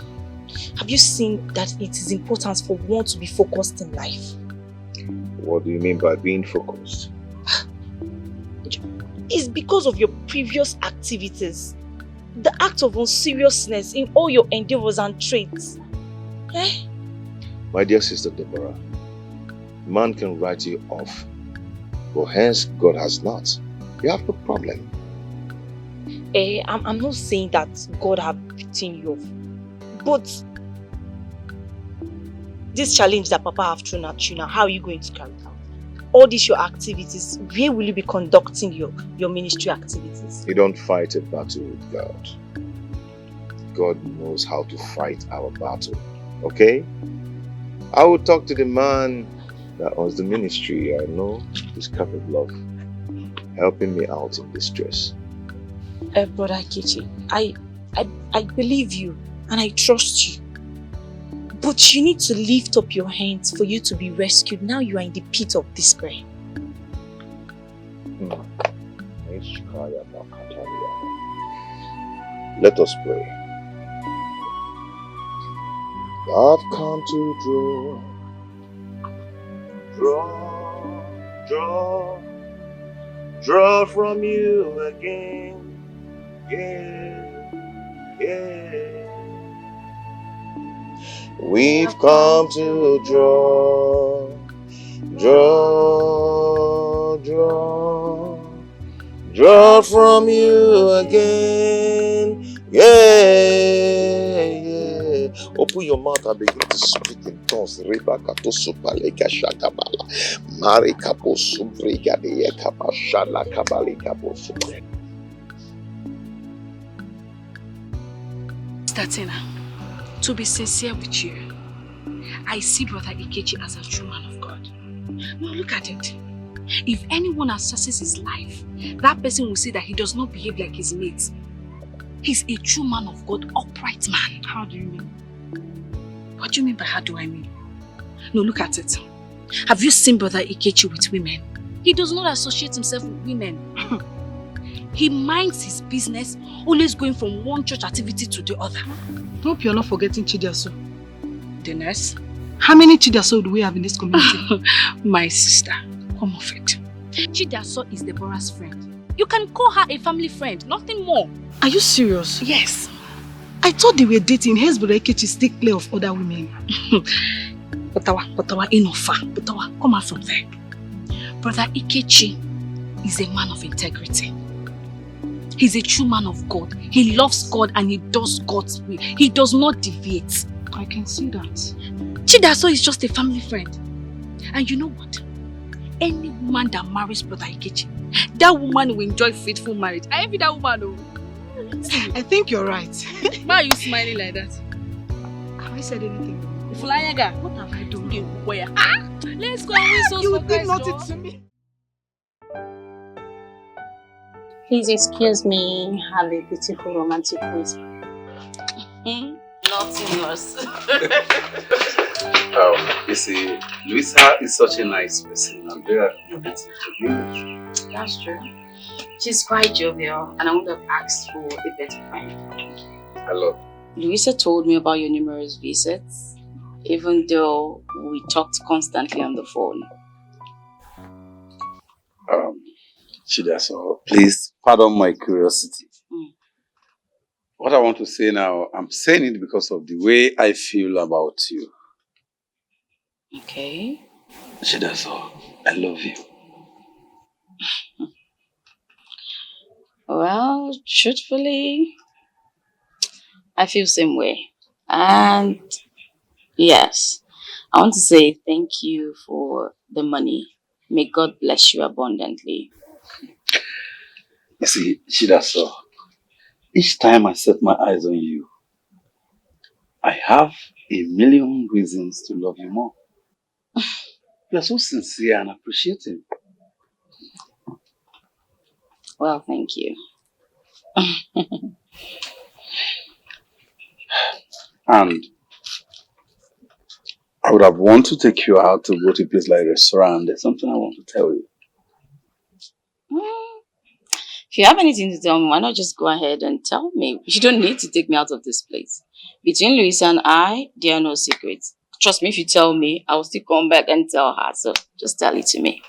have you seen that it is important for one to be focused in life? What do you mean by being focused? It's because of your previous activities. The act of unseriousness in all your endeavors and traits. Eh? My dear sister Deborah, man can write you off, but hence God has not. You have a problem. I'm not saying that God have beaten you off, but this challenge that Papa have thrown at you now, how are you going to carry it out? All these your activities, where will you be conducting your ministry activities? You don't fight a battle with God. God knows how to fight our battle. Okay? I will talk to the man that owns the ministry. I know he's capable of helping me out in distress. Brother Ikechi, I believe you and I trust you. But you need to lift up your hands for you to be rescued. Now you are in the pit of despair. Let us pray. I've come to draw from you again. Yeah. We've come to draw from you again. Yeah. Open your mouth and begin to speak in tongues. Rebakato supaleka shakabala. Marikapo subriga de kapashala kabalika bosu. Statina, to be sincere with you, I see Brother Ikechi as a true man of God. Now look at it. If anyone assesses his life, that person will say that he does not behave like his mates. He's a true man of God, upright man. How do you mean? What do you mean by how do I mean? No, look at it. Have you seen Brother Ikechi with women? He does not associate himself with women. He minds his business, always going from one church activity to the other. Hope you're not forgetting Chidiaso. The nurse? How many Chidiaso do we have in this community? My sister, come off it. Chidiaso is Deborah's friend. You can call her a family friend, nothing more. Are you serious? Yes. I thought they were dating. Hence, Brother Ikechi stay clear of other women. Potawa, enough. Potawa, come out from there. Brother Ikechi is a man of integrity. He's a true man of God. He loves God and he does God's will. He does not deviate. I can see that. Chidaso is just a family friend. And you know what? Any woman that marries Brother Ikechi, that woman will enjoy faithful marriage. I envy that woman. Oh. I think you're right. Why are you smiling like that? Have I said anything? Flyaga, what have I done? Let's go and win souls for Christ. You did nothing to me. Please excuse me, have a beautiful romantic ways. Nothing else. You see, Luisa is such a nice person. I'm very happy to be with you. That's true. She's quite jovial and I would have asked for a better friend. Hello. Luisa told me about your numerous visits. even though we talked constantly on the phone. Chidaso, please pardon my curiosity. What I want to say now, I'm saying it because of the way I feel about you. Okay. Chidaso, I love you. Well, truthfully, I feel the same way. And yes, I want to say thank you for the money. May God bless you abundantly. You see, Chidaso, each time I set my eyes on you, I have a million reasons to love you more. You are so sincere and appreciative. Well, thank you. And I would have wanted to take you out to go to a place like a restaurant. There's something I want to tell you. If you have anything to tell me, why not just go ahead and tell me? You don't need to take me out of this place. Between Louisa and I, there are no secrets. Trust me, if you tell me, I will still come back and tell her. So just tell it to me.